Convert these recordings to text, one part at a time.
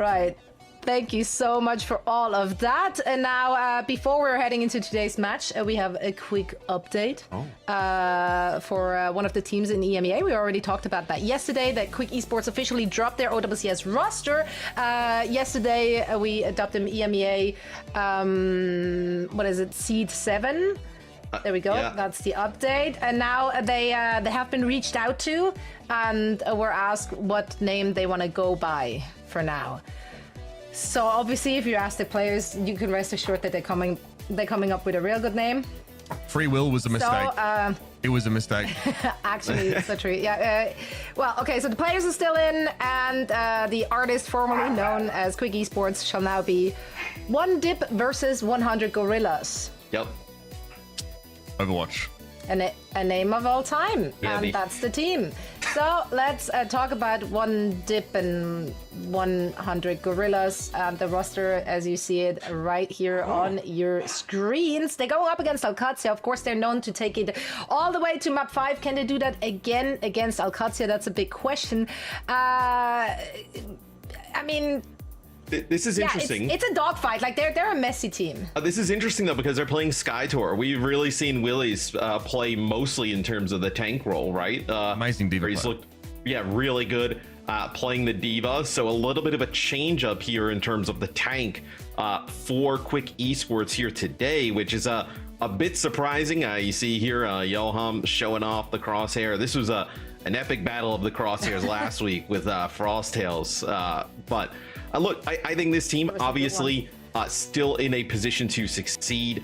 Right. Thank you so much for all of that. And now, before we're heading into today's match, we have a quick update for one of the teams in EMEA. We already talked about that yesterday, that Quick Esports officially dropped their OWCS roster. Yesterday, we adopted EMEA, what is it, Seed 7? There we go. Yeah. That's the update. And now they have been reached out to, and were asked what name they want to go by for now. So obviously, if you ask the players, you can rest assured that they're coming up with a real good name. Free will was a mistake. So, it was a mistake. Actually, it's so true. Yeah. Well, okay. So the players are still in, and the artist formerly known as Quick Esports shall now be 1DIPVS100GORILLAS. Yep. Overwatch. A name of all time, and that's the team. So let's talk about 1DIP and 100GORILLAS. The roster, as you see it right here on your screens. They go up against Qadsiah. Of course, they're known to take it all the way to map 5. Can they do that again against Qadsiah? That's a big question. I mean, this is interesting. It's a dogfight. Like they're a messy team. This is interesting though, because they're playing Sky Tour. We've really seen Willies play mostly in terms of the tank role, right? Amazing diva. He's looked, really good playing the diva. So a little bit of a change up here in terms of the tank for Quick Esports here today, which is a bit surprising. You see here Yoham showing off the crosshair. This was an epic battle of the crosshairs last week with Frosttails, but. Look, I think this team obviously still in a position to succeed.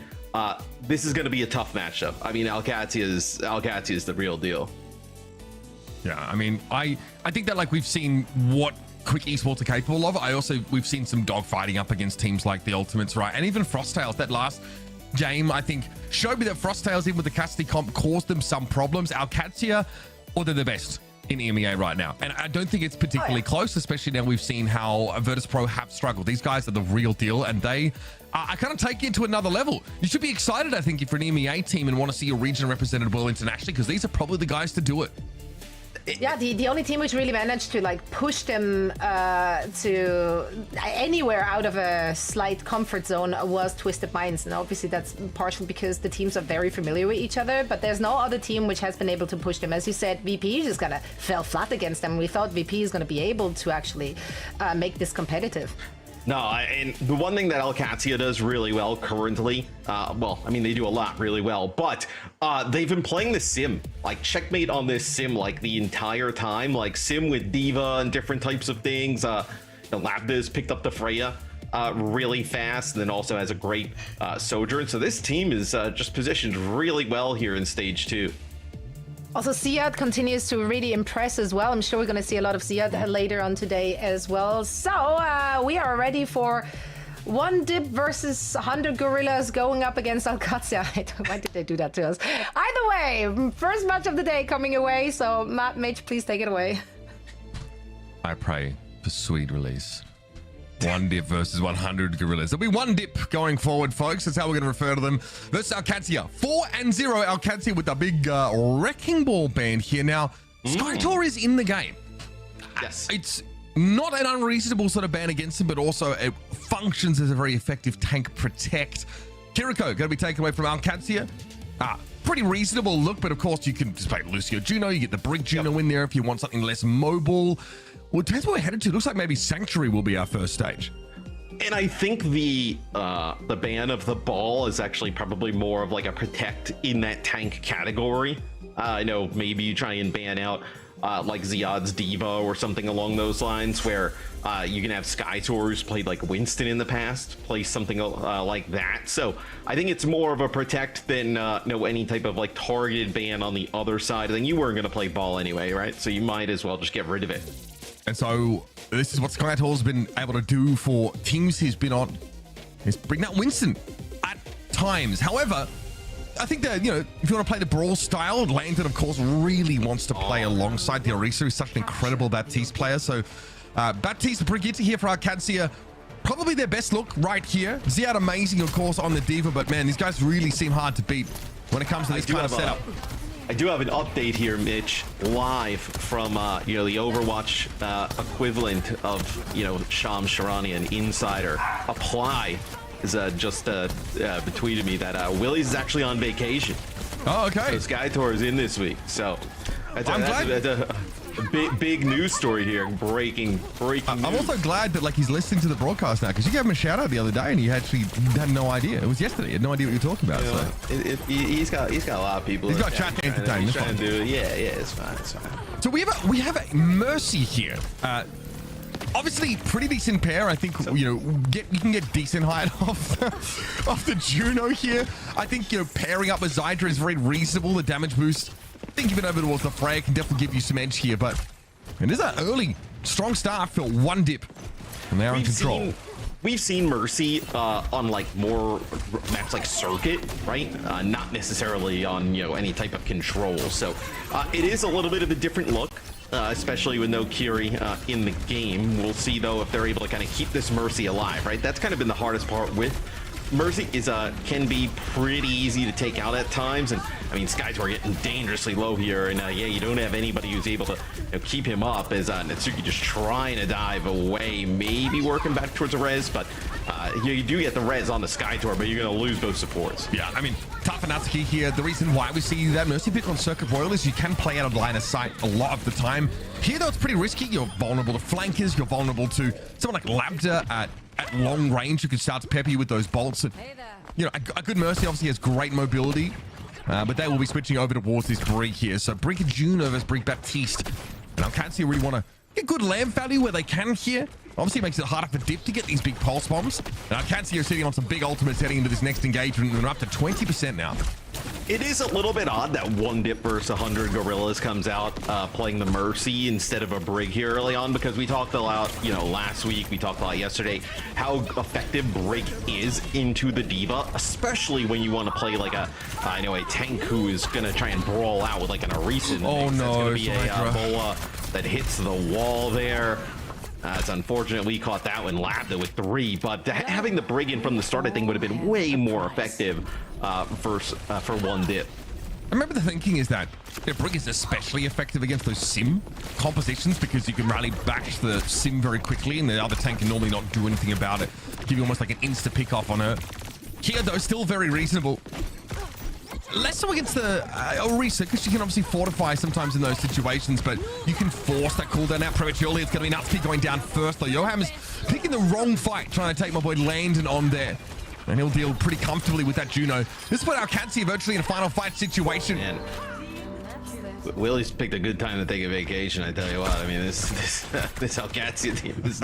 This is going to be a tough matchup. I mean, Qadsiah is the real deal. Yeah, I mean, I think that like we've seen what Quick Esports are capable of. We've seen some dogfighting up against teams like the Ultimates, right? And even Frosttails. That last game, I think, showed me that Frosttails, even with the Custody comp, caused them some problems. Qadsiah, or they're the best in EMEA right now, and I don't think it's particularly close, especially now we've seen how Virtus.pro have struggled. These guys are the real deal, and they are kind of take it to another level. You should be excited, I think, if you're an EMEA team and want to see your region represented well internationally, because these are probably the guys to do it. Yeah, the only team which really managed to like push them to anywhere out of a slight comfort zone was Twisted Minds, and obviously that's partially because the teams are very familiar with each other, but there's no other team which has been able to push them. As you said, VP just kind of fell flat against them. We thought VP is going to be able to actually make this competitive. No, and the one thing that Qadsiah does really well currently, well, I mean, they do a lot really well, but they've been playing the sim, like checkmate on this sim, like the entire time, like sim with diva and different types of things. Labdiz picked up the Freya really fast, and then also has a great Sojourn. So this team is just positioned really well here in stage 2. Also, Ziad continues to really impress as well. I'm sure we're going to see a lot of Ziad later on today as well. So we are ready for 1DIP versus 100GORILLAS going up against Qadsiah. Why did they do that to us? Either way, first match of the day coming away. So Matt, Mage, please take it away. I pray for sweet release. 1DIP versus 100GORILLAS. There'll be 1DIP going forward, folks. That's how we're going to refer to them. Versus Qadsiah. 4-0. Qadsiah with the big wrecking ball band here. Now, Sky Tour is in the game. Yes. It's not an unreasonable sort of ban against them, but also it functions as a very effective tank protect. Kiriko going to be taken away from Qadsiah. Pretty reasonable look, but of course you can just play Lucio Juno. You get the Brig Juno in there if you want something less mobile. Well, it depends where we're headed to. Looks like maybe Sanctuary will be our first stage. And I think the ban of the ball is actually probably more of like a protect in that tank category. I know maybe you try and ban out like Ziad's Diva or something along those lines, where you can have Sky Tour, who's played like Winston in the past, play something like that. So I think it's more of a protect than any type of like targeted ban on the other side. I think you weren't going to play ball anyway, right? So you might as well just get rid of it. And so this is what Sky Tour's been able to do for teams he's been on, is bring out Winston at times. However, I think that, if you want to play the Brawl style, Landon, of course, really wants to play alongside the Orisa, who's such an incredible Baptiste player. So Baptiste, Brigitte here for Qadsiah. Probably their best look right here. Ziad amazing, of course, on the Diva, but man, these guys really seem hard to beat when it comes to this kind of setup. I do have an update here, Mitch, live from the Overwatch equivalent of Shams Sharani, an insider. Apply is just tweeted me that Willie's is actually on vacation. Oh, okay. So Sky Tour is in this week, so that's a big news story here. Breaking news. I'm also glad that he's listening to the broadcast now, because you gave him a shout out the other day and he actually had no idea. It was yesterday. He had no idea what you were talking about. He's got a lot of people. He's got chat to entertain. He's trying to do it. Yeah, it's fine. So we have a Mercy here. Obviously, pretty decent pair. I think you can get decent height off the Juno here. I think pairing up with Zydra is very reasonable. The damage boost, I think even over towards the Freya can definitely give you some edge here. But it is an early strong start for 1DIP, and they are in control. We've seen Mercy on more maps like Circuit, right? Not necessarily on any type of control. So it is a little bit of a different look. Especially with no Kiri in the game. We'll see though if they're able to kind of keep this Mercy alive, right? That's kind of been the hardest part with Mercy is can be pretty easy to take out at times, and I mean Skies are getting dangerously low here, and yeah, you don't have anybody who's able to keep him up as Natsuki just trying to dive away, maybe working back towards the res, but you do get the res on the Sky Tour, but you're going to lose both supports. Yeah, I mean, tough for Natsuki here. The reason why we see that Mercy pick on Circuit Royal is you can play out of line of sight a lot of the time. Here, though, it's pretty risky. You're vulnerable to flankers. You're vulnerable to someone like Lambda at long range who can start to pepper you with those bolts. And, a good Mercy obviously has great mobility, but they will be switching over towards this Brig here. So Brig Juno versus Brig Baptiste. And Qadsiah really want to get good lamp value where they can here. Obviously, it makes it harder for DIP to get these big pulse bombs. Now, Qadsiah sitting on some big ultimates heading into this next engagement, and they're up to 20% now. It is a little bit odd that 1DIPVS100 Gorillas comes out playing the Mercy instead of a Brig here early on, because we talked a lot, last week, we talked a lot yesterday, how effective Brig is into the D.Va, especially when you want to play like a tank who is going to try and brawl out with like an Arisa. Oh no, it's going to be a Bola that hits the wall there. It's unfortunate we caught that one, lapped it with 3, but having the Brig in from the start, I think, would have been way more effective for 1DIP. I remember the thinking is that Brig is especially effective against those sim compositions because you can rally back to the sim very quickly, and the other tank can normally not do anything about it. Give you almost like an insta pick off on her. Here, though, still very reasonable. Less so against the Orisa, because she can obviously fortify sometimes in those situations, but you can force that cooldown out prematurely. It's going to be Natsuki going down first, though. Joham's picking the wrong fight, trying to take my boy Landon on there. And he'll deal pretty comfortably with that Juno. This is what our Qadsiah virtually in a final fight situation. Man. Willie's picked a good time to take a vacation, I tell you what. I mean, this Qadsiah team is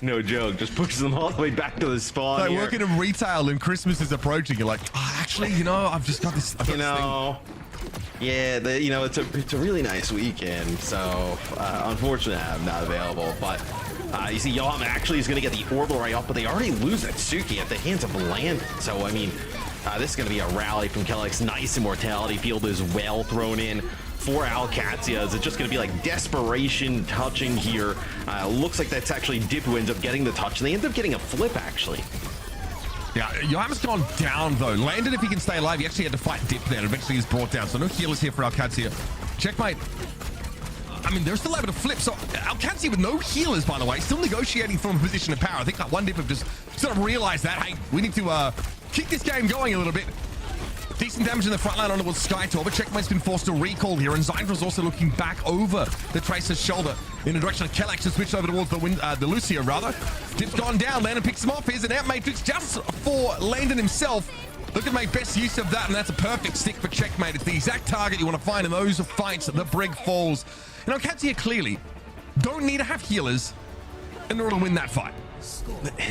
no joke. Just pushes them all the way back to the spawn. Like working in retail and Christmas is approaching. You're like, actually, I've just got this. Yeah, it's a really nice weekend. So unfortunately, I'm not available. But you see, Yom actually is going to get the orbital right off, but they already lose Natsuki at the hands of Landon. So I mean, this is going to be a rally from Kellex. Nice immortality field as well thrown in for Qadsiah. Is it just going to be like desperation touching here? Looks like that's actually DIP who ends up getting the touch. And they end up getting a flip, actually. Yeah, Yoham's gone down, though. Landon, if he can stay alive, he actually had to fight DIP there. Eventually he's brought down. So no healers here for Qadsiah. Checkmate. I mean, they're still able to flip. So Qadsiah with no healers, by the way, still negotiating from a position of power. I think that 1DIP have just sort of realized that, hey, we need to keep this game going a little bit. Decent damage in the front line on towards Sky Tour, but Checkmate's been forced to recall here, and Zydra's also looking back over the Tracer's shoulder in the direction of Kellex to switch over towards the Lucio, rather. DIP's gone down, Landon picks him off. Here's an out matrix just for Landon himself. Looking to make best use of that, and that's a perfect stick for Checkmate. It's the exact target you want to find in those fights. The Brig falls. Qadsiah clearly don't need to have healers in order to win that fight.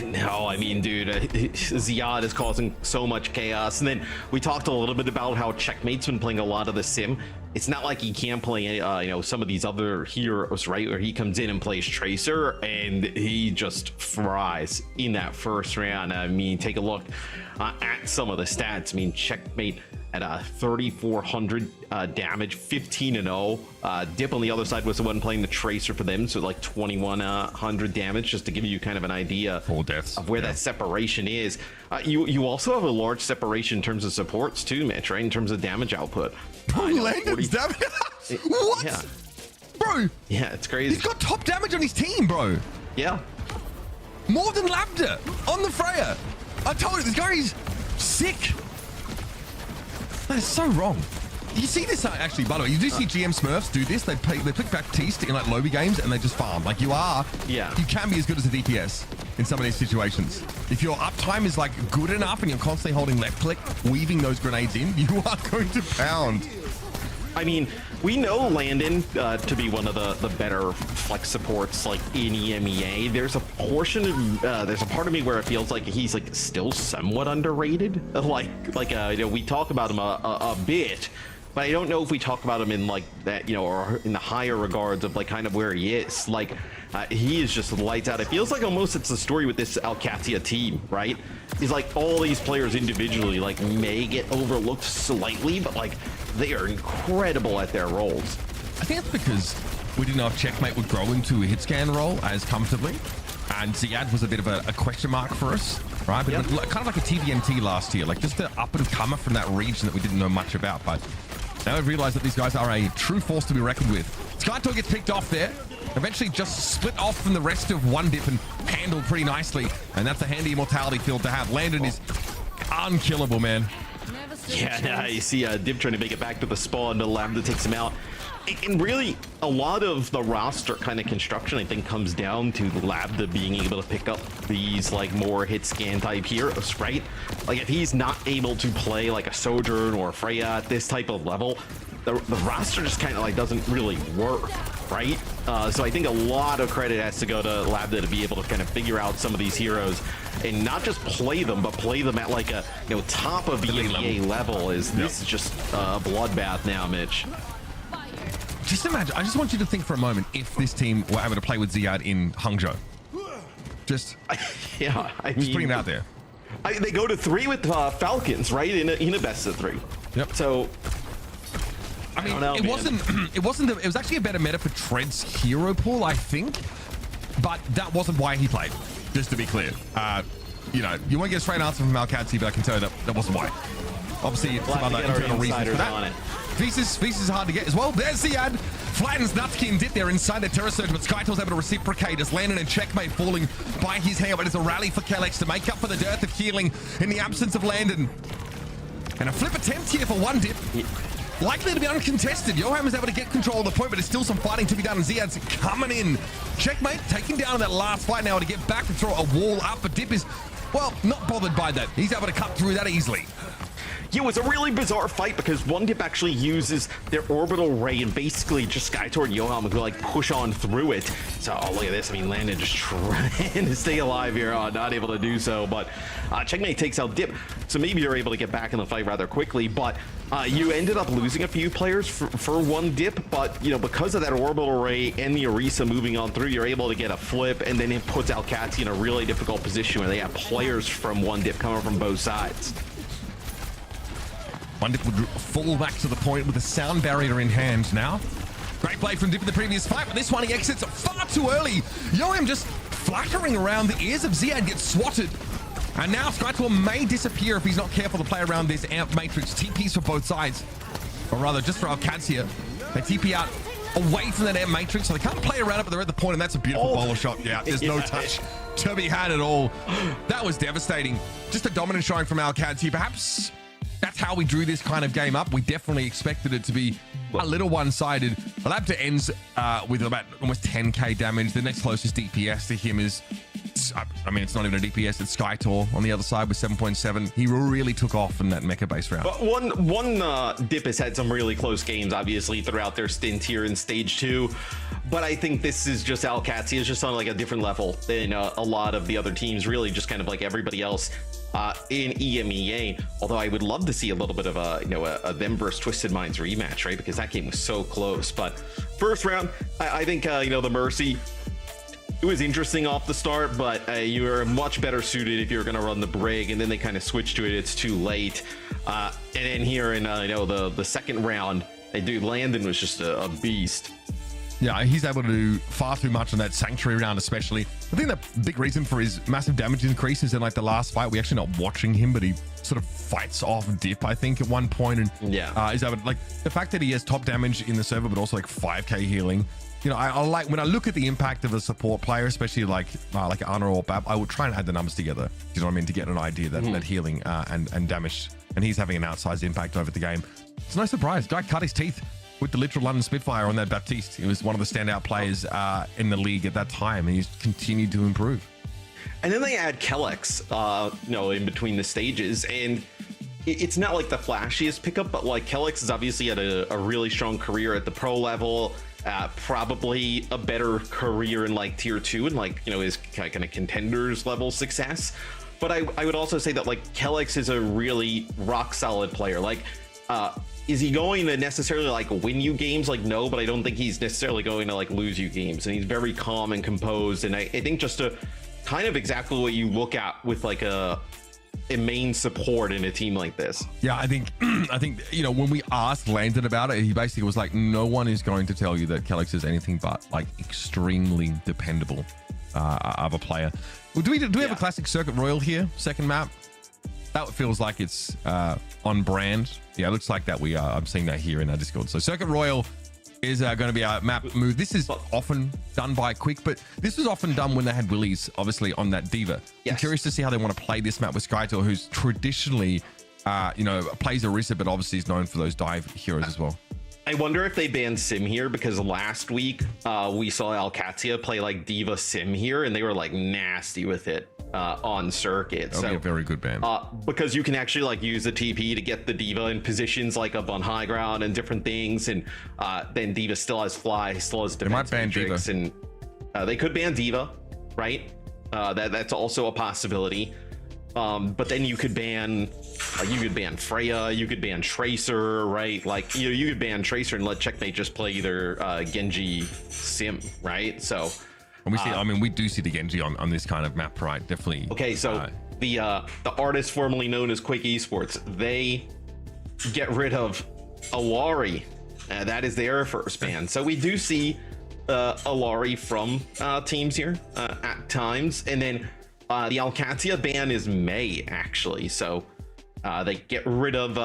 No, I mean, dude, Ziad is causing so much chaos. And then we talked a little bit about how Checkmate's been playing a lot of the sim. It's not like he can't play, some of these other heroes, right? Where he comes in and plays Tracer and he just fries in that first round. I mean, take a look at some of the stats. I mean, Checkmate at 3,400 damage, 15-0. DIP on the other side was the one playing the Tracer for them, so like 2,100 damage, just to give you kind of an idea of where that separation is. You also have a large separation in terms of supports too, Mitch, right? In terms of damage output. Landon Landon's damage. What? Yeah. Bro. Yeah, it's crazy. He's got top damage on his team, bro. Yeah. More than Lambda on the Freya. I told you, this guy is sick. That is so wrong. You see this actually, by the way, you do see GM Smurfs do this. They click back Teast in like lobby games and they just farm. Like you can be as good as a DPS in some of these situations. If your uptime is like good enough and you're constantly holding left click, weaving those grenades in, you are going to pound. I mean, we know Landon to be one of the better flex supports like in EMEA. There's a portion of there's a part of me where it feels like he's like still somewhat underrated. We talk about him a bit, but I don't know if we talk about him in like that, or in the higher regards of like kind of where he is. Like he is just lights out. It feels like almost it's the story with this Qadsiah team, right? It's like all these players individually like may get overlooked slightly, but like they are incredible at their roles. I think it's because we didn't know if Checkmate would grow into a hit scan role as comfortably, and Ziad was a bit of a question mark for us, right? But kind of like a TVNT last year, like just an up and comer from that region that we didn't know much about. But now we've realized that these guys are a true force to be reckoned with. Skytor gets picked off there. Eventually just split off from the rest of 1DIP and handled pretty nicely. And that's a handy immortality field to have. Landon is unkillable, man. Yeah, you see Dip trying to make it back to the spawn. The Lambda takes him out. And really, a lot of the roster kind of construction, I think, comes down to Lambda being able to pick up these like more hit scan type heroes, right? Like if he's not able to play like a Sojourn or a Freya at this type of level, the roster just kind of like doesn't really work, right? So I think a lot of credit has to go to Lambda to be able to kind of figure out some of these heroes and not just play them, but play them at like a top of the EMEA level. This is just a bloodbath now, Mitch. Just imagine, I just want you to think for a moment if this team were able to play with Ziad in Hangzhou. Just putting it out there. They go to 3 with Falcons, right? In a best of 3. Yep. So I mean, it was actually a better meta for Tread's hero pool, I think, but that wasn't why he played. Just to be clear, you won't get a straight answer from Qadsiah, but I can tell you that wasn't why. Obviously, some other internal reasons for that. Feast is hard to get as well. There's Ziad. Flattens Nutski and Dip there inside the Terror Surge, but Skytor's able to reciprocate as Landon and Checkmate falling by his hair, but it's a rally for Kellex to make up for the dearth of healing in the absence of Landon. And a flip attempt here for 1DIP. Likely to be uncontested. Johan is able to get control of the point, but there's still some fighting to be done. Ziad's coming in. Checkmate taking down that last fight now to get back and throw a wall up, but Dip is, well, not bothered by that. He's able to cut through that easily. Yeah, it was a really bizarre fight because 1DIP actually uses their orbital ray and basically just Skytor and Johan would like push on through it. So look at this. I mean, Landon just trying to stay alive here, not able to do so. But Checkmate takes out Dip, so maybe you're able to get back in the fight rather quickly. But you ended up losing a few players for 1DIP, but because of that orbital ray and the Orisa moving on through, you're able to get a flip, and then it puts Qadsiah in a really difficult position where they have players from 1DIP coming from both sides. 1DIP would fall back to the point with a sound barrier in hand now. Great play from Dip in the previous fight, but this one he exits far too early. Yoam just flattering around the ears of Ziad, gets swatted. And now Skytor may disappear if he's not careful to play around this amp matrix. TPs for both sides. Or rather, just for Qadsiah. They TP out away from that amp matrix, so they can't play around it, but they're at the point, and that's a beautiful bowler shot. Yeah, there's no touch to be had at all. That was devastating. Just a dominant showing from Qadsiah. Perhaps that's how we drew this kind of game up. We definitely expected it to be a little one-sided. Lambda ends with about almost 10k damage. The next closest DPS to him is, I mean, it's not even a DPS, it's Skytor on the other side with 7.7. He really took off in that mecha base round. But one Dip has had some really close games, obviously, throughout their stint here in Stage 2. But I think this is just Qadsiah is just on like a different level than a lot of the other teams, really just kind of like everybody else in EMEA. Although I would love to see a little bit of a them versus Twisted Minds rematch, right? Because that game was so close. But first round, I think the Mercy, it was interesting off the start, but you were much better suited if you were going to run the Brig, and then they kind of switched to it. It's too late. And then here in the second round, dude, Landon was just a beast. Yeah, he's able to do far too much on that Sanctuary round, especially. I think the big reason for his massive damage increase is in like the last fight. We're actually not watching him, but he sort of fights off Dip, I think, at one point. And he's able to, like, the fact that he has top damage in the server, but also like 5k healing. You know, I like when I look at the impact of a support player, especially like Ana or Bab, I would try and add the numbers together. You know what I mean? To get an idea that, that healing and damage, and he's having an outsized impact over the game. It's no surprise. Guy cut his teeth with the literal London Spitfire on that Baptiste. He was one of the standout players in the league at that time, and he's continued to improve. And then they add Kellex, you know, in between the stages, and it's not like the flashiest pickup, but like Kellex has obviously had a really strong career at the pro level, probably a better career in like tier 2 and like, you know, his kind of contenders level success. But I would also say that like Kellex is a really rock solid player. Like, is he going to necessarily like win you games? Like, no, but I don't think he's necessarily going to like lose you games. And he's very calm and composed. And I think just a kind of exactly what you look at with like a main support in a team like this. Yeah, I think you know, when we asked Landon about it, he basically was like, no one is going to tell you that Kellex is anything but like extremely dependable of a player. Well, do we have a classic Circuit Royal here? Second map. That feels like it's on brand. Yeah, it looks like that. I'm seeing that here in our Discord. So Circuit Royal is going to be a map move. This is often done by Quick, but this was often done when they had Willies, obviously, on that Diva. Yes. I'm curious to see how they want to play this map with Skytor, who's traditionally, you know, plays Orisa, but obviously is known for those dive heroes as well. I wonder if they banned Sim here, because last week we saw Qadsiah play like Diva Sim here, and they were like nasty with it on circuit. That'll be a very good ban. Because you can actually like use the TP to get the Diva in positions like up on high ground and different things, and then Diva still has fly, still has defense matrix, and they could ban Diva, right? That's also a possibility. But then you could ban Freya, you could ban Tracer, right? Like, you know, you could ban Tracer and let Checkmate just play either Genji Sim, right? So, and we see, I mean, we do see the Genji on this kind of map, right? Definitely. Okay, so the artist formerly known as Quick Esports, they get rid of Alari. That is their first ban. So we do see Alari from teams here at times, and then the Qadsiah ban is May, actually. So they get rid of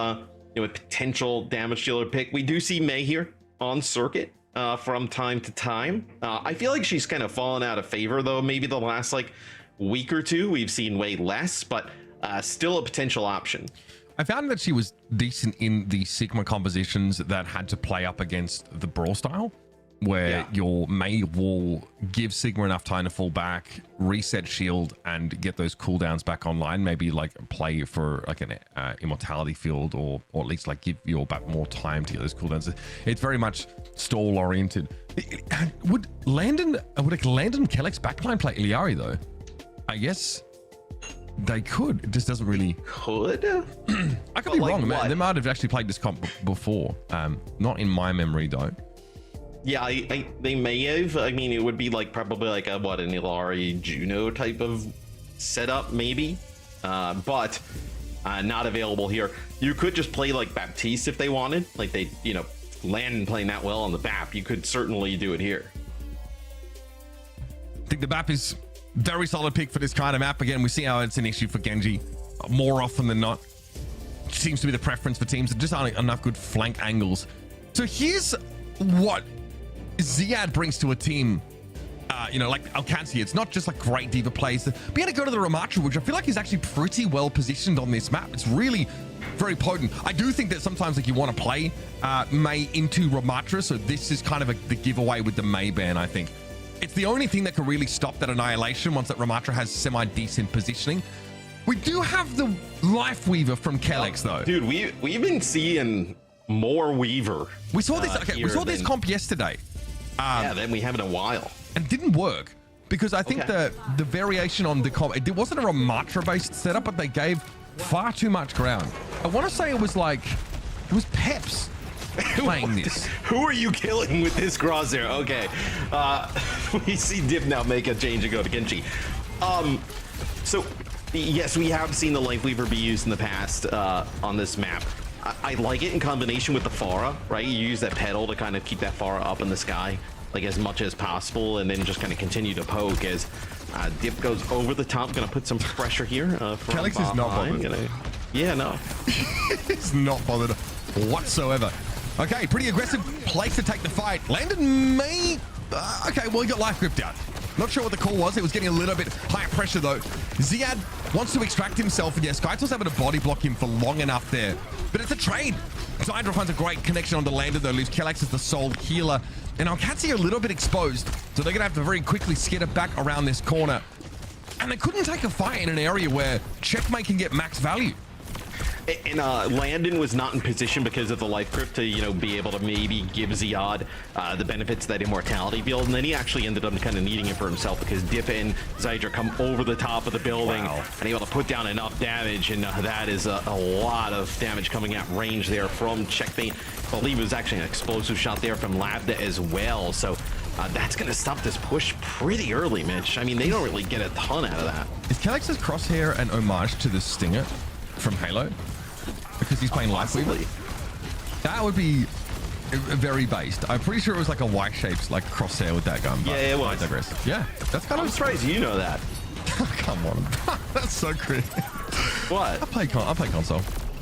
you know, a potential damage dealer pick. We do see May here on circuit from time to time. I feel like she's kind of fallen out of favor, though. Maybe the last like week or two we've seen way less, but still a potential option. I found that she was decent in the Sigma compositions that had to play up against the Brawl style, where your May will give Sigma enough time to fall back, reset shield, and get those cooldowns back online. Maybe like play for like an immortality field, or at least like give your back more time to get those cooldowns. It's very much stall oriented. Would Landon Kellex backline play Iliari though? I guess they could. It just doesn't really. Could? I could be wrong. Man. They might have actually played this comp before. Not in my memory though. Yeah, they may have. I mean, it would be like probably like an Ilari Juno type of setup, maybe, but not available here. You could just play like Baptiste if they wanted. Like they, you know, Landon playing that well on the BAP. You could certainly do it here. I think the BAP is very solid pick for this kind of map. Again, we see how it's an issue for Genji more often than not. Seems to be the preference for teams that just aren't enough good flank angles. So here's what Ziad brings to a team, you know, like Qadsiah. It's not just like great Diva plays, but he had to go to the Ramatra, which I feel like is actually pretty well positioned on this map. It's really very potent. I do think that sometimes like you want to play May into Ramatra, so this is kind of the giveaway with the May ban. I think it's the only thing that can really stop that annihilation once that Ramatra has semi-decent positioning. We do have the Life Weaver from Kellex though. Dude, we've been seeing more Weaver. We saw this. Okay, we saw this comp yesterday. Yeah, then we haven't in a while. And didn't work because I think the variation on the comp, it wasn't a Ramatra based setup, but they gave far too much ground. I want to say it was Peps playing this. Who are you killing with this crosshair? Okay, we see Dip now make a change and go to Genji. So yes, we have seen the Life Weaver be used in the past on this map. I like it in combination with the Pharah, right? You use that pedal to kind of keep that Pharah up in the sky. like as much as possible, and then just kind of continue to poke as Dip goes over the top. Gonna put some pressure here. Calix is not bothered. Yeah, no. He's not bothered whatsoever. Okay, pretty aggressive place to take the fight. Landon may... okay, well, he got life gripped out. Not sure what the call was. It was getting a little bit higher pressure, though. Ziad wants to extract himself, and yeah, Skytor's able to body block him for long enough there. But it's a trade. Zydra finds a great connection on the Landon, though. Leaves Kellex as the sole healer. And OWCS are a little bit exposed, so they're going to have to very quickly skitter back around this corner. And they couldn't take a fight in an area where Checkmate can get max value. And Landon was not in position because of the life grip to, you know, be able to maybe give Ziad the benefits of that immortality build, and then he actually ended up kind of needing it for himself because Dip and Zydra come over the top of the building and able to put down enough damage, and that is a lot of damage coming at range there from Checkmate. I believe it was actually an explosive shot there from Labda as well, so that's going to stop this push pretty early, Mitch. I mean, they don't really get a ton out of that. Is Calix's crosshair an homage to the Stinger from Halo? Because he's playing Lightweaver? That would be very based. I'm pretty sure it was like a Y-shaped like crosshair with that gun. Yeah, it was. I digress. Yeah, that's kind of... I'm surprised you know that. Come on. That's so crazy. What? I play console. I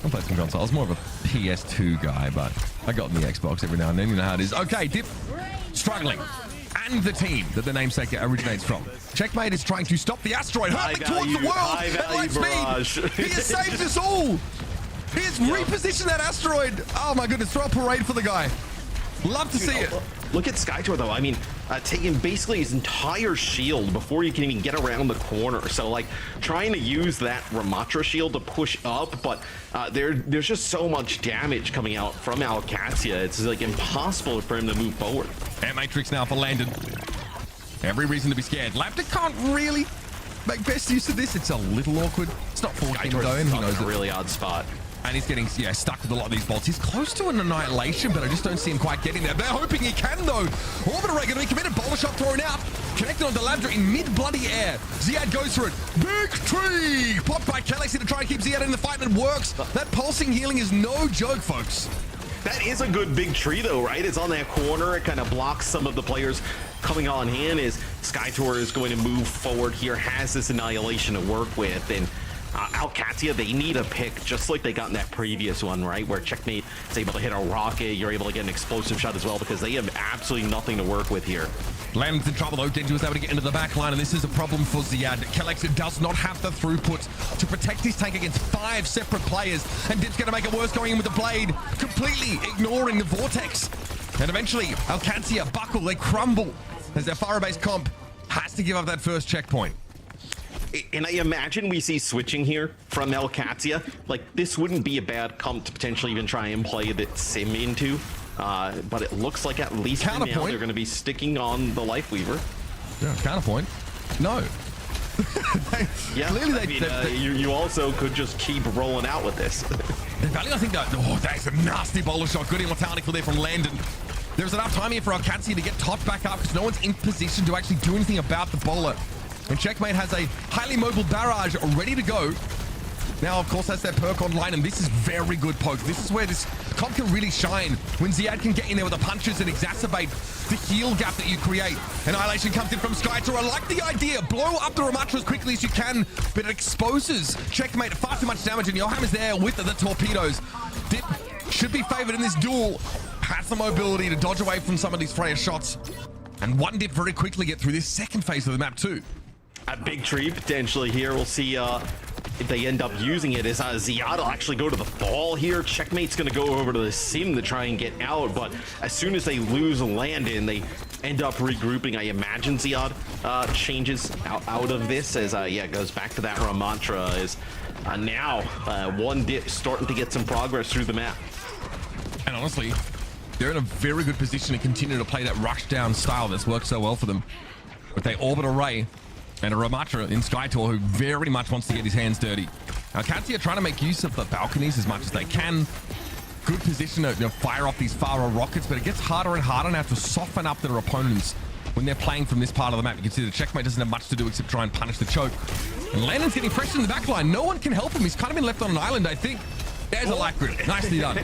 play some console. I was more of a PS2 guy, but I got in the Xbox every now and then. You know how it is. Okay, Dip struggling. And the team that the namesake originates from. Checkmate is trying to stop the asteroid hurtling towards the world at light speed. He has saved us all. He has repositioned that asteroid. Oh my goodness, throw a parade for the guy. Love to see it. Look at Skytor though. I mean, taking basically his entire shield before you can even get around the corner. So like trying to use that Ramatra shield to push up, but there's just so much damage coming out from OWCS. It's like impossible for him to move forward. Air Matrix now for Landon. Every reason to be scared. Labda can't really make best use of this. It's a little awkward. It's not 14 though, and he knows a it. really odd spot. And he's getting stuck with a lot of these bolts. He's close to an annihilation, but I just don't see him quite getting there. They're hoping he can, though. Orbiter Ray going to be committed. Boulder shot thrown out. Connected onto Labdra in mid-bloody air. Ziad goes for it. Big tree! Popped by Kellex to try and keep Ziad in the fight, and it works. That pulsing healing is no joke, folks. That is a good big tree, though, right? It's on that corner. It kind of blocks some of the players coming on in as Skytor is going to move forward here, has this annihilation to work with, and OWCS, they need a pick just like they got in that previous one, right? Where Checkmate is able to hit a rocket, you're able to get an explosive shot as well because they have absolutely nothing to work with here. Landon's in trouble though. Denji was able to get into the back line, and this is a problem for Ziad. Kellex does not have the throughput to protect his tank against 5 separate players, and Dip's going to make it worse going in with the blade, completely ignoring the vortex. And eventually, OWCS buckle, they crumble as their Faro-based comp has to give up that first checkpoint. And I imagine we see switching here from OWCS. Like, this wouldn't be a bad comp to potentially even try and play that Sim into. But it looks like at least for now they're going to be sticking on the Lifeweaver. Yeah, counterpoint. No. Yeah, clearly you also could just keep rolling out with this. The value, I think, that's a nasty bowler shot. Good immortality for there from Landon. There's enough time here for OWCS to get topped back up because no one's in position to actually do anything about the bowler. And Checkmate has a highly mobile barrage ready to go. Now, of course, has their perk online, and this is very good poke. This is where this comp can really shine, when Ziad can get in there with the punches and exacerbate the heal gap that you create. Annihilation comes in from Skytor. I like the idea. Blow up the Ramatra as quickly as you can, but it exposes Checkmate far too much damage, and Johan is there with the torpedoes. Dip should be favored in this duel. Has the mobility to dodge away from some of these Freya shots. And 1DIP very quickly get through this second phase of the map too. A big tree potentially here. We'll see if they end up using it as Ziad will actually go to the ball here. Checkmate's going to go over to the Sim to try and get out, but as soon as they lose Landon, they end up regrouping. I imagine Ziad changes out of this as goes back to that Ramatra as now 1DIP starting to get some progress through the map. And honestly, they're in a very good position to continue to play that rush down style that's worked so well for them. With their orbit array and a Ramatra in Skytor who very much wants to get his hands dirty. Now, Qadsiah are trying to make use of the balconies as much as they can. Good position to fire off these Faro rockets, but it gets harder and harder now to soften up their opponents when they're playing from this part of the map. You can see the Checkmate doesn't have much to do except try and punish the choke. And Landon's getting pressure in the back line. No one can help him. He's kind of been left on an island, I think. There's a light grip. Nicely done.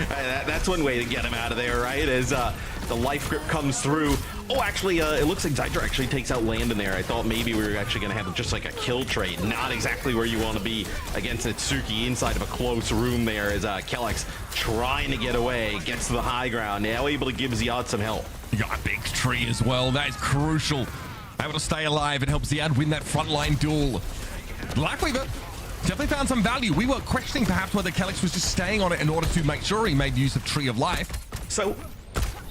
That's one way to get him out of there, right? As The life grip comes through. Oh, actually, it looks like Zytra actually takes out Landon there. I thought maybe we were actually going to have just like a kill trade. Not exactly where you want to be against Itsuki inside of a close room there as Kellex trying to get away, gets to the high ground, now able to give Ziad some help. You got a big tree as well. That is crucial. Able to stay alive and help Ziad win that frontline duel. Lifeweaver definitely found some value. We were questioning perhaps whether Kellex was just staying on it in order to make sure he made use of Tree of Life. So,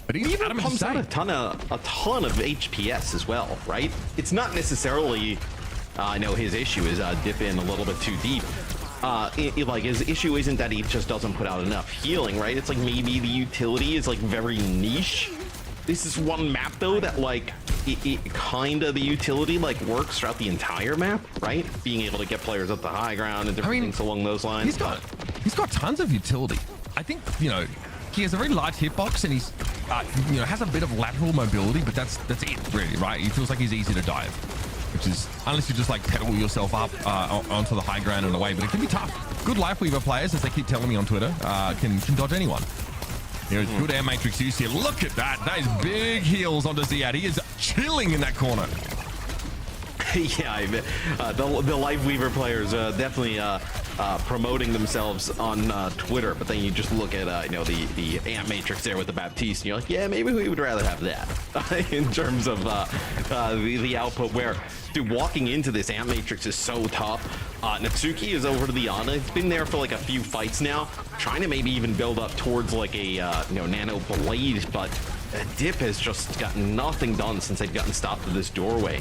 but he even pumps out a ton of HPS as well, right? It's not necessarily, I know his issue is dip in a little bit too deep. Like his issue isn't that he just doesn't put out enough healing, right? It's like maybe the utility is like very niche. This is one map though that like it kind of the utility like works throughout the entire map, right? Being able to get players up the high ground and different things along those lines. He's got tons of utility. I think, you know, he has a very large hitbox and he's you know, has a bit of lateral mobility, but that's it really, right? He feels like he's easy to dive, which is, unless you just like pedal yourself up onto the high ground and away, but it can be tough. Good Lifeweaver players, as they keep telling me on Twitter, can dodge anyone. You know, good air matrix use here. Look at that. That is big heals onto Ziad. He is chilling in that corner. Yeah, the Lifeweaver players definitely promoting themselves on Twitter, but then you just look at you know, the amp matrix there with the Baptiste, and you're like, yeah, maybe we would rather have that in terms of the output. Where, dude, walking into this amp matrix is so tough. Natsuki is over to the Ana. It's been there for like a few fights now, trying to maybe even build up towards like a you know, nano blade, but Dip has just gotten nothing done since they've gotten stopped at this doorway.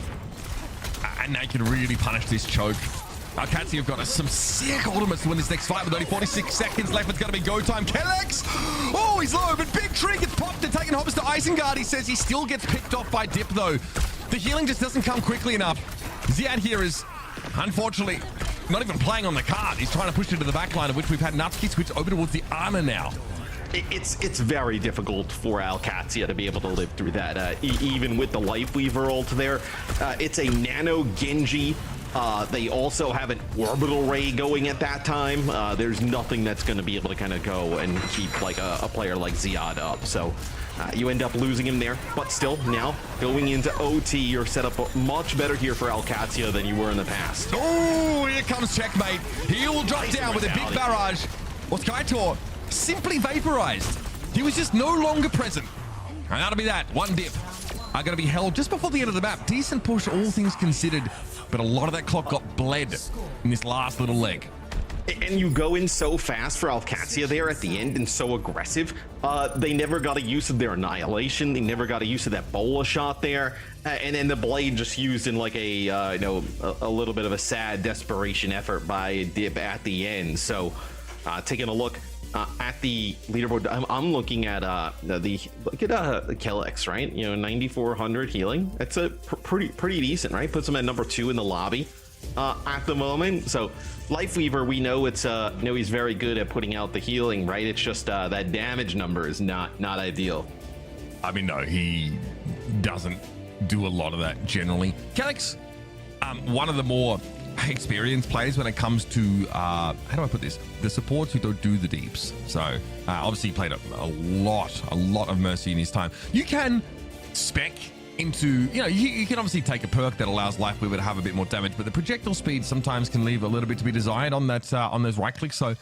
And they can really punish this choke. Qadsiah have got some sick ultimates to win this next fight with only 46 seconds left. It's going to be go time. Kellex! Oh, he's low, but big tree gets popped and taken hops to Isengard. He says he still gets picked off by Dip, though. The healing just doesn't come quickly enough. Ziad here is, unfortunately, not even playing on the card. He's trying to push it to the back line, of which we've had Natsuki switch over towards the Ana now. It's very difficult for Qadsiah to be able to live through that, even with the Lifeweaver ult there. It's a nano Genji. They also have an orbital ray going at that time. There's nothing that's going to be able to kind of go and keep like a player like Ziad up. So you end up losing him there. But still, now going into OT, you're set up much better here for Qadsiah than you were in the past. Oh, here comes Checkmate. He will drop down with a big barrage. Well, Skytor simply vaporized. He was just no longer present. And that'll be that. One dip are going to be held just before the end of the map. Decent push, all things considered, but a lot of that clock got bled in this last little leg. And you go in so fast for Qadsiah there at the end and so aggressive. They never got a use of their annihilation. They never got a use of that bola shot there. And then the blade just used in like a you know, a little bit of a sad desperation effort by Dip at the end. So taking a look at the leaderboard, I'm looking at look at Kellex, right? You know, 9,400 healing. That's a pretty decent, right? Puts him at number 2 in the lobby at the moment. So Lifeweaver, we know it's know he's very good at putting out the healing, right? It's just that damage number is not ideal. I mean, no, he doesn't do a lot of that generally. Kellex, one of the more experienced players when it comes to how do I put this, the supports who don't do the deeps. So obviously he played a lot of Mercy in his time. You can spec into, you know, you can obviously take a perk that allows Lifeweaver to have a bit more damage, but the projectile speed sometimes can leave a little bit to be desired on that on those right clicks. So,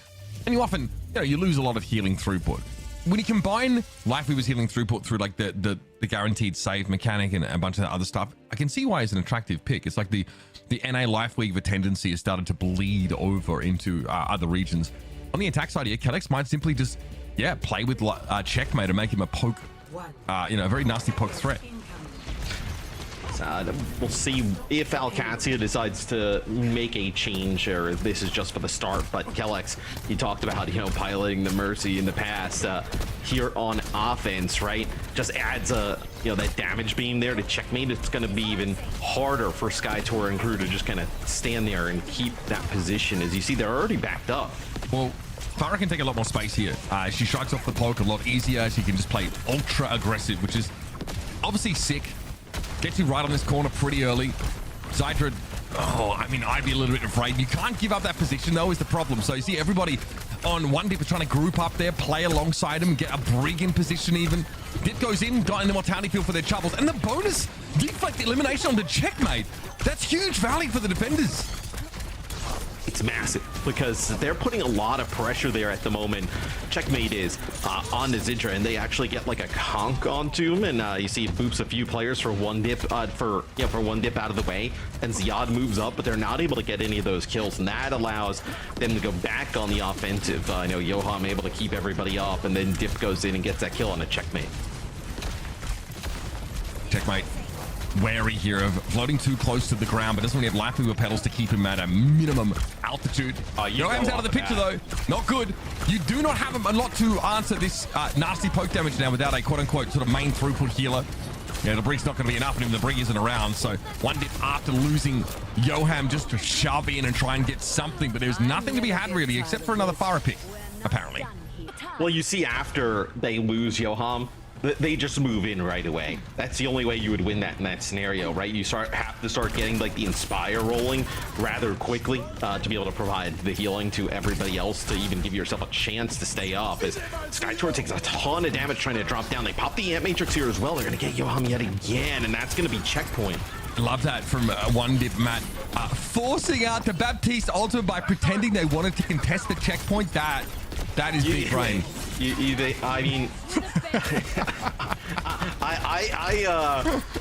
and you often, you know, you lose a lot of healing throughput when you combine Lifeweaver's healing throughput through like the guaranteed save mechanic and a bunch of other stuff. I can see why it's an attractive pick. It's like the NA Lifeweaver tendency has started to bleed over into other regions. On the attack side here, Kellex might simply just, yeah, play with Checkmate and make him a poke, you know, a very nasty poke threat. We'll see if Qadsiah decides to make a change or if this is just for the start. But Kellex, you talked about, you know, piloting the Mercy in the past. Here on offense, right, just adds a, you know, that damage beam there to Checkmate. It's going to be even harder for Skytor and crew to just kind of stand there and keep that position. As you see, they're already backed up. Well, Farah can take a lot more space here. She strikes off the poke a lot easier. She can just play ultra aggressive, which is obviously sick. Gets you right on this corner pretty early. Zytra, oh, I mean, I'd be a little bit afraid. You can't give up that position, though, is the problem. So you see everybody on 1DIP is trying to group up there, play alongside him, get a brig in position even. Dip goes in, got in the mortality field for their troubles, and the bonus deflect elimination on the checkmate. That's huge value for the defenders. It's massive because they're putting a lot of pressure there at the moment. Checkmate is on the Zintra, and they actually get like a conk onto him, and you see it boops a few players for 1DIP for 1DIP out of the way, and Ziad moves up, but they're not able to get any of those kills, and that allows them to go back on the offensive. I know Yoham able to keep everybody up, and then Dip goes in and gets that kill on a Checkmate. Checkmate wary here of floating too close to the ground, but doesn't really have life mover pedals to keep him at a minimum altitude. Yoham's out of the picture though. Not good. You do not have a lot to answer this nasty poke damage now without a quote-unquote sort of main throughput healer. Yeah, the brig's not going to be enough, and even the brig isn't around. So 1DIP after losing Yoham just to shove in and try and get something, but there's nothing to be had really except for another Farah pick, apparently. Well, you see after they lose Yoham, they just move in right away. That's the only way you would win that in that scenario, right? You have to start getting like the Inspire rolling rather quickly to be able to provide the healing to everybody else to even give yourself a chance to stay up. As Skytor takes a ton of damage trying to drop down. They pop the Ant Matrix here as well. They're going to get Yoham yet again, and that's going to be checkpoint. Love that from 1DIP, Matt. Forcing out the Baptiste ultimate by pretending they wanted to contest the checkpoint. That is big brain. I mean,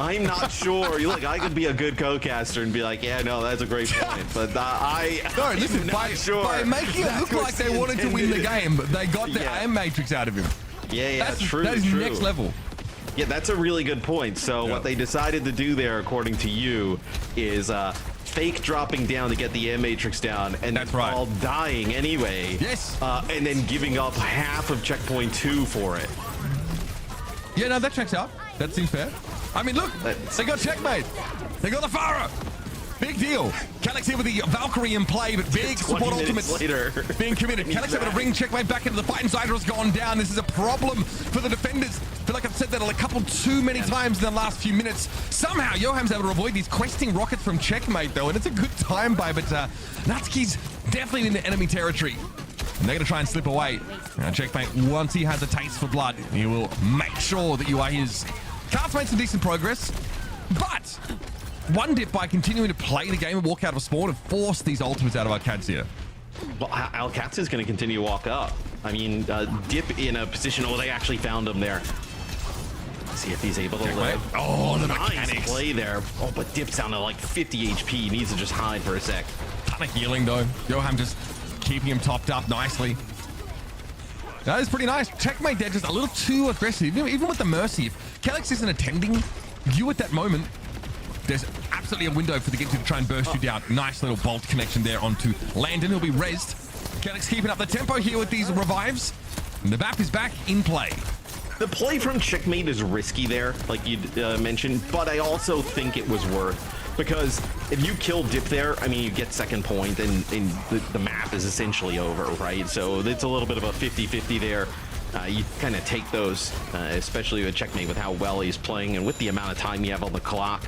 I'm not sure. Look, I could be a good co-caster and be like, yeah, no, that's a great point. But no, listen, by making it look like they wanted to win the game, they got the Ant Matrix out of him. Yeah, true. That is true. next level. Yeah, that's a really good point. So what they decided to do there, according to you, is fake dropping down to get the Ant Matrix down, and all dying anyway. Yes. And then giving up half of checkpoint 2 for it. Yeah, no, that checks out. That seems fair. I mean, look, they got checkmate. They got the Farah. Big deal. Calyx here with the Valkyrie in play, but big support ultimates being committed. Calyx able to ring checkmate back into the fight, and Zydra's gone down. This is a problem for the defenders. I feel like I've said that a couple too many times in the last few minutes. Somehow, Yoham's able to avoid these questing rockets from checkmate, though, and it's a good time by, but Natsuki's definitely in the enemy territory. And they're going to try and slip away. Now, checkmate, once he has a taste for blood, he will make sure that you are his. Cards made some decent progress, but 1DIP, by continuing to play the game and walk out of a spawn, and force these ultimates out of our Qadsiah. Well, OWCS is going to continue to walk up. I mean, Dip in a position. Oh, they actually found him there. See if he's able to live. Oh, the nice mechanics. Play there. Oh, but Dip's down to like 50 HP. He needs to just hide for a sec. Ton of healing though. Yoham just keeping him topped up nicely. That is pretty nice. Checkmate there, just a little too aggressive. Even with the Mercy, if Calyx isn't attending you at that moment, there's absolutely a window for the Gintu to try and burst you down. Nice little bolt connection there onto Landon, who'll be rezzed. Calyx keeping up the tempo here with these revives. And the BAP is back in play. The play from Checkmate is risky there, like you mentioned, but I also think it was worth. Because if you kill Dip there, I mean, you get second point, and the map is essentially over, right? So it's a little bit of a 50-50 there. You kind of take those, especially with Checkmate, with how well he's playing and with the amount of time you have on the clock.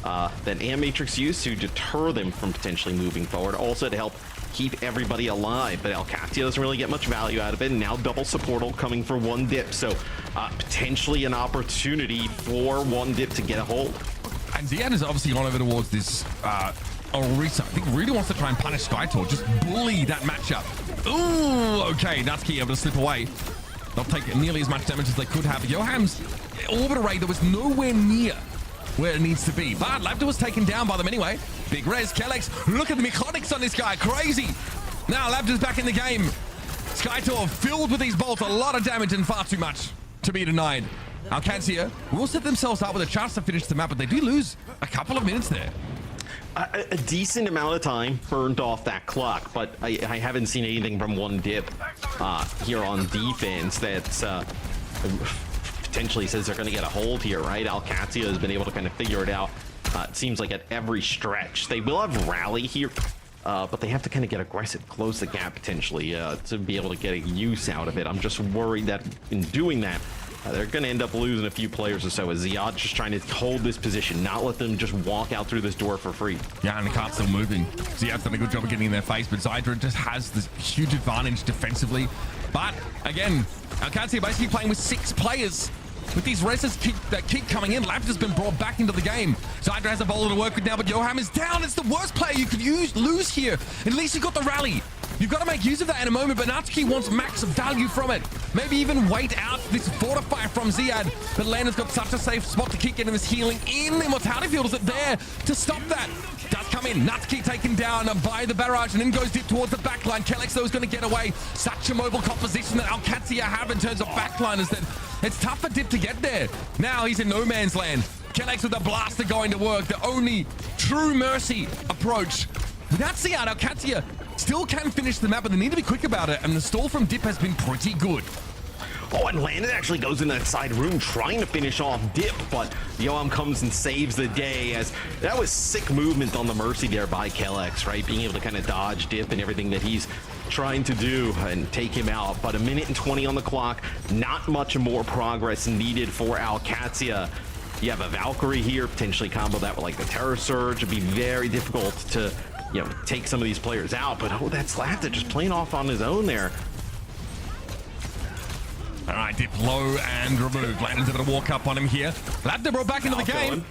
That Ant Matrix used to deter them from potentially moving forward, also to help keep everybody alive. But Qadsiah doesn't really get much value out of it, and now double supportal coming for 1DIP, so potentially an opportunity for 1DIP to get a hold. And Ziad has obviously gone over towards this Orisa. I think really wants to try and punish Skytor, just bully that matchup. Ooh, okay, Natsuki able to slip away. They'll take nearly as much damage as they could have. Yoham's orbit array that was nowhere near where it needs to be. But Labda was taken down by them anyway. Big res, Calyx. Look at the mechanics on this guy. Crazy. Now Labda's back in the game. Skytor filled with these bolts. A lot of damage and far too much to be denied. Our Qadsiah will set themselves up with a chance to finish the map, but they do lose a couple of minutes there. A decent amount of time burned off that clock, but I haven't seen anything from 1DIP here on defense that's potentially says they're going to get a hold here, right? Qadsiah has been able to kind of figure it out. It seems like at every stretch. They will have rally here, but they have to kind of get aggressive, close the gap potentially to be able to get a use out of it. I'm just worried that in doing that, They're going to end up losing a few players or so as Ziad just trying to hold this position, not let them just walk out through this door for free. Yeah, and the cart's still moving. Ziad's done a good job of getting in their face, but Zydra just has this huge advantage defensively. But again, Qadsiah basically playing with 6 players. With these reses that keep coming in, Labs has been brought back into the game. Zydra has a bowler to work with now, but Yoham is down. It's the worst player you could lose here. At least you got the rally. You've got to make use of that in a moment, but Natsuki wants max value from it. Maybe even wait out this Fortify from Ziad. But Lander's got such a safe spot to keep getting this healing in. The Immortality Field is there to stop that. Does come in. Natsuki taken down by the barrage and then goes deep towards the backline. Kellex, though, is going to get away. Such a mobile composition that Qadsiah have in terms of backliners that it's tough for Dip to get there. Now he's in no man's land. Kellex with the blaster going to work. The only true mercy approach. Without Ziad, Qadsiah still can finish the map, but they need to be quick about it. And the stall from Dip has been pretty good. Oh, and Landon actually goes in that side room trying to finish off Dip, but Yoam comes and saves the day, as that was sick movement on the Mercy there by Kellex, right? Being able to kind of dodge Dip and everything that he's trying to do and take him out. But 1:20 on the clock, not much more progress needed for Qadsiah. You have a Valkyrie here, potentially combo that with like the Terror Surge. It'd be very difficult to, you know, take some of these players out. But oh, that's Slapta just playing off on his own there. All right, Dip low and removed. Landon's able to walk up on him here. Labda brought back into the game.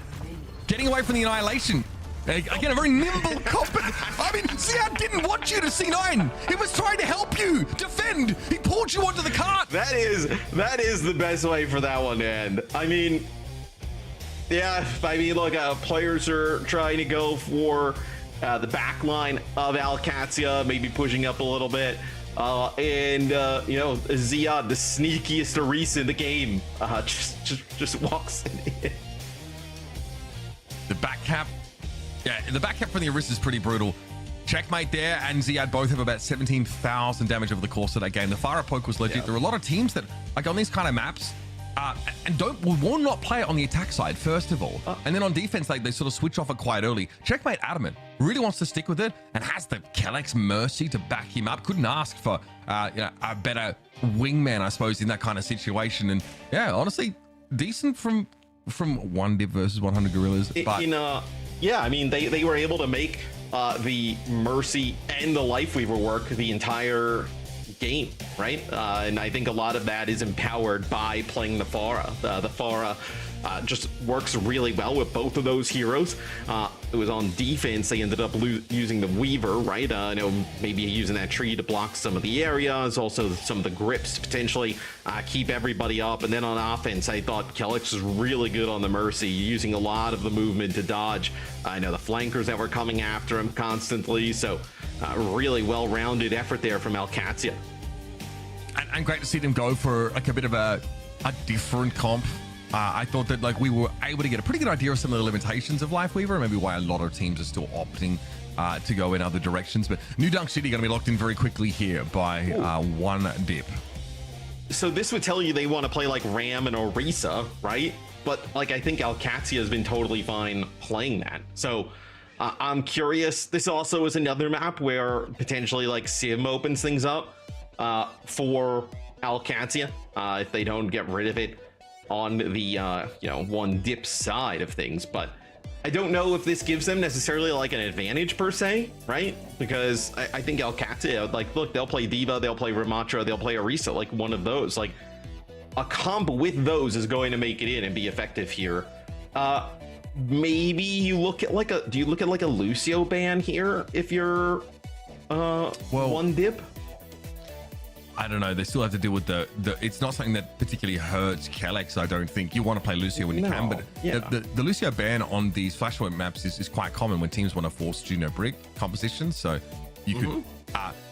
Getting away from the Annihilation. Again, a very nimble competent. I mean, Ziad didn't want you to C9. He was trying to help you defend. He pulled you onto the cart. That is the best way for that one to end. I mean, yeah, I mean, look, players are trying to go for the back line of Qadsiah, maybe pushing up a little bit. You know, Ziad, the sneakiest Orisa in the game, just walks in. The back cap. Yeah, the back cap from the Orisa is pretty brutal. Checkmate there, and Ziad both have about 17,000 damage over the course of that game. The Farah poke was legit. Yeah. There are a lot of teams that, like on these kind of maps, and will not play it on the attack side, first of all. And then on defense, they sort of switch off it quite early. Checkmate Adamant really wants to stick with it and has the Kellex Mercy to back him up. Couldn't ask for you know, a better wingman, I suppose, in that kind of situation. And yeah, honestly, decent from 1DIPVS100GORILLAS. But yeah, I mean, they were able to make the Mercy and the Lifeweaver work the entire game, right? And I think a lot of that is empowered by playing the Farah. The Farah just works really well with both of those heroes. It was on defense, they ended up using the Weaver, right? I know maybe using that tree to block some of the areas, also some of the grips to potentially keep everybody up. And then on offense, I thought Kellex was really good on the Mercy, using a lot of the movement to dodge. I know the flankers that were coming after him constantly, so really well-rounded effort there from Qadsiah. And great to see them go for like a bit of a different comp. I thought that like we were able to get a pretty good idea of some of the limitations of Lifeweaver, and maybe why a lot of teams are still opting to go in other directions. But New Dunk City going to be locked in very quickly here by 1DIP. So this would tell you they want to play like Ram and Orisa, right? But like I think Qadsiah has been totally fine playing that. So I'm curious. This also is another map where potentially like Sim opens things up for Qadsiah if they don't get rid of it on the you know, 1DIP side of things. But I don't know if this gives them necessarily like an advantage per se, right? Because I think Qadsiah, like, look, they'll play Diva, they'll play Ramatra, they'll play Orisa, like one of those. Like a comp with those is going to make it in and be effective here. Maybe you look at like do you look at like a Lucio ban here if you're well, 1DIP? I don't know. They still have to deal with the it's not something that particularly hurts Kellex, I don't think. You want to play Lucio when you can, but yeah. the Lucio ban on these Flashpoint maps is quite common when teams want to force Juno Brick compositions. So you could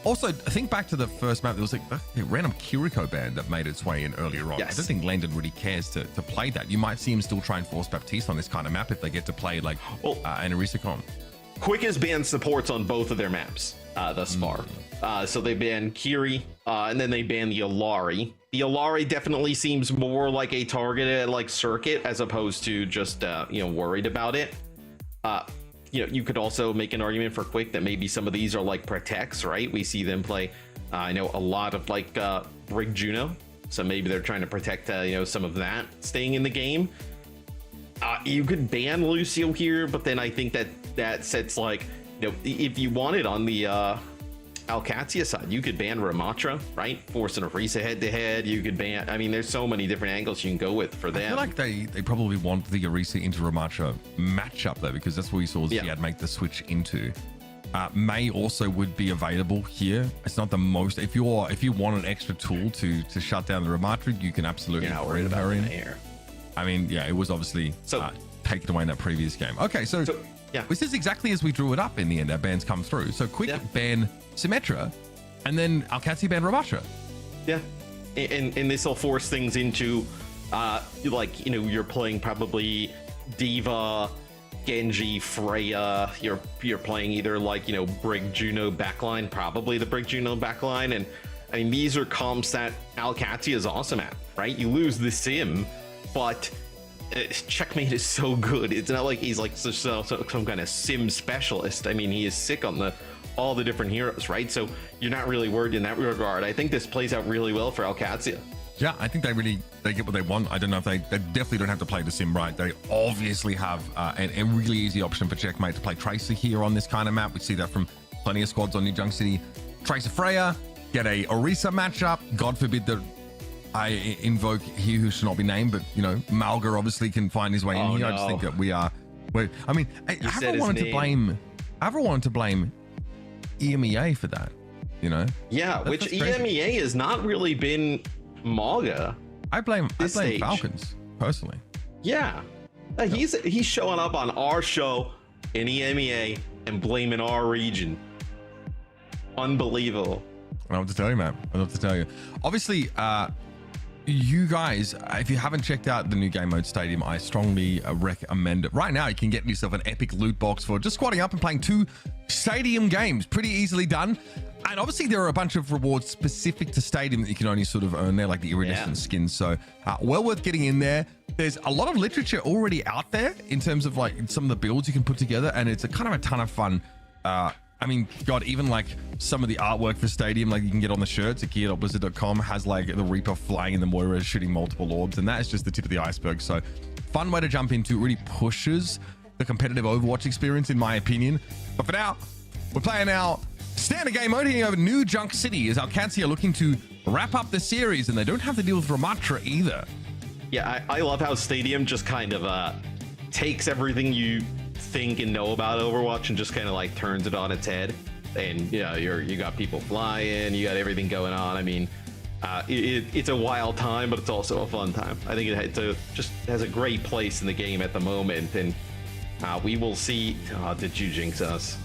also think back to the first map. There was like a random Kiriko ban that made its way in earlier on. Yes. I don't think Landon really cares to play that. You might see him still try and force Baptiste on this kind of map if they get to play like an Orisa comp. Quick has banned supports on both of their maps thus far. So they banned Kiri, and then they banned the Alari. The Alari definitely seems more like a targeted like circuit as opposed to just you know, worried about it. You know, you could also make an argument for Quick that maybe some of these are like protects, right? We see them play I know a lot of like Brig Juno so maybe they're trying to protect some of that staying in the game. You could ban Lucio here, but then I think that sets like, if you wanted on the Qadsiah side, you could ban Ramattra, right? Force an Orisa head-to-head. You could ban, I mean, there's so many different angles you can go with for them. I feel like they probably want the Orisa into Ramattra matchup though, because that's what we saw Ziad make the switch into. May also would be available here. It's not the most, if you want an extra tool to shut down the Ramattra, you can absolutely bring her in. I mean, yeah, it was obviously taken away in that previous game. Okay, so yeah, this is exactly as we drew it up in the end. Our bans come through. So quick ban Symmetra, and then Qadsiah ban Ramattra. Yeah, and this will force things into, you're playing probably D.Va, Genji, Freya. You're playing either Brig Juno backline, probably the Brig Juno backline, and I mean these are comps that Qadsiah is awesome at, right? You lose the sim, but Checkmate is so good. It's not like he's like some kind of sim specialist. I mean, he is sick on all the different heroes, right? So you're not really worried in that regard. I think this plays out really well for Qadsiah. Yeah, I think they get what they want. I don't know if they definitely don't have to play the sim right. They obviously have a really easy option for Checkmate to play Tracer here on this kind of map. We see that from plenty of squads on New Junk City. Tracer Freya, get a Orisa matchup. God forbid that I invoke he who should not be named, but Malga obviously can find his way in here. No. I just think that I mean, I ever wanted to blame EMEA for that, Yeah, which EMEA has not really been Malga. I blame Falcons personally. Yeah, he's showing up on our show in EMEA and blaming our region. Unbelievable. I don't know what to tell you, man. I don't know what to tell you. Obviously, you guys, if you haven't checked out the new game mode Stadium, I strongly recommend it. Right now, you can get yourself an epic loot box for just squatting up and playing 2 Stadium games. Pretty easily done. And obviously, there are a bunch of rewards specific to Stadium that you can only sort of earn there, like the iridescent skins. So, well worth getting in there. There's a lot of literature already out there in terms of like some of the builds you can put together, and it's a kind of a ton of fun. I mean, God, even like some of the artwork for Stadium, like you can get on the shirts at gear.blizzard.com, has like the Reaper flying in the Moira shooting multiple orbs, and that is just the tip of the iceberg. So fun way to jump into, really pushes the competitive Overwatch experience in my opinion. But for now, we're playing our standard game mode here over New Junk City as Qadsiah looking to wrap up the series, and they don't have to deal with Ramattra either. Yeah, I love how Stadium just kind of takes everything you think and know about Overwatch and just kind of like turns it on its head. And you got people flying, you got everything going on. I mean, it's a wild time, but it's also a fun time. I think it just has a great place in the game at the moment, and we will see. Did you jinx us?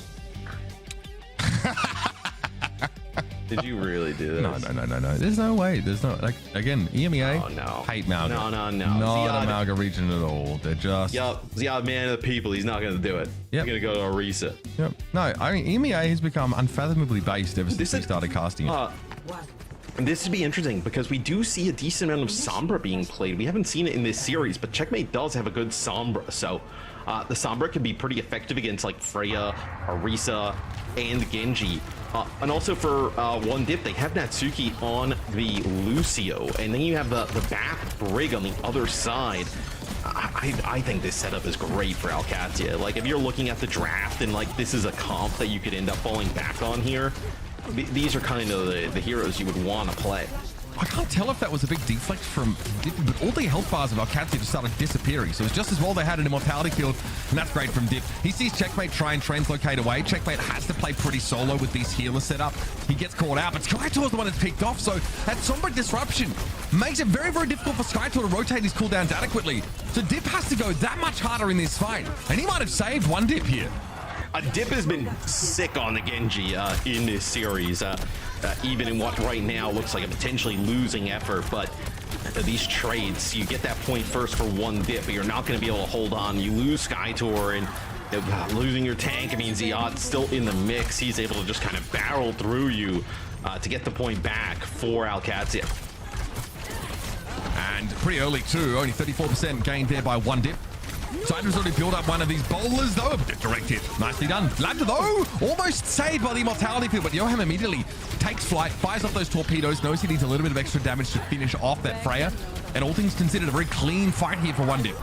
Did you really do this? No. There's no way. There's no, like, again, EMEA, hate Malga. No. Not Ziad, a Malga region at all. They're just... Ziad, man of the people, he's not going to do it. He's going to go to Orisa. No, I mean, EMEA has become unfathomably based ever since we started casting it. This would be interesting because we do see a decent amount of Sombra being played. We haven't seen it in this series, but Checkmate does have a good Sombra, so the Sombra can be pretty effective against like Freya, Orisa, and Genji. And also for 1DIP, they have Natsuki on the Lucio, and then you have the back Brig on the other side. I think this setup is great for Qadsiah. Like, if you're looking at the draft and like this is a comp that you could end up falling back on here, these are kind of the heroes you would want to play. I can't tell if that was a big deflect from Dip, but all the health bars of Qadsiah just started disappearing. So it's just as well they had an immortality kill, and that's great from Dip. He sees Checkmate try and translocate away. Checkmate has to play pretty solo with these healers set up. He gets caught out, but Skytor's the one that's picked off, so that Sombra disruption makes it very, very difficult for Skytor to rotate his cooldowns adequately. So Dip has to go that much harder in this fight, and he might have saved 1DIP here. Dip has been sick on the Genji in this series, even in what right now looks like a potentially losing effort, but these trades, you get that point first for 1DIP, but you're not going to be able to hold on. You lose Skytor, and losing your tank, I mean, Ziad's still in the mix. He's able to just kind of barrel through you to get the point back for Qadsiah. And pretty early too, only 34% gained there by 1DIP. Zydra's already built up one of these bowlers, though. Direct hit. Nicely done. Lambda, though, almost saved by the immortality field, but Yoham immediately takes flight, fires off those torpedoes, knows he needs a little bit of extra damage to finish off that Freya. And all things considered, a very clean fight here for 1DIP.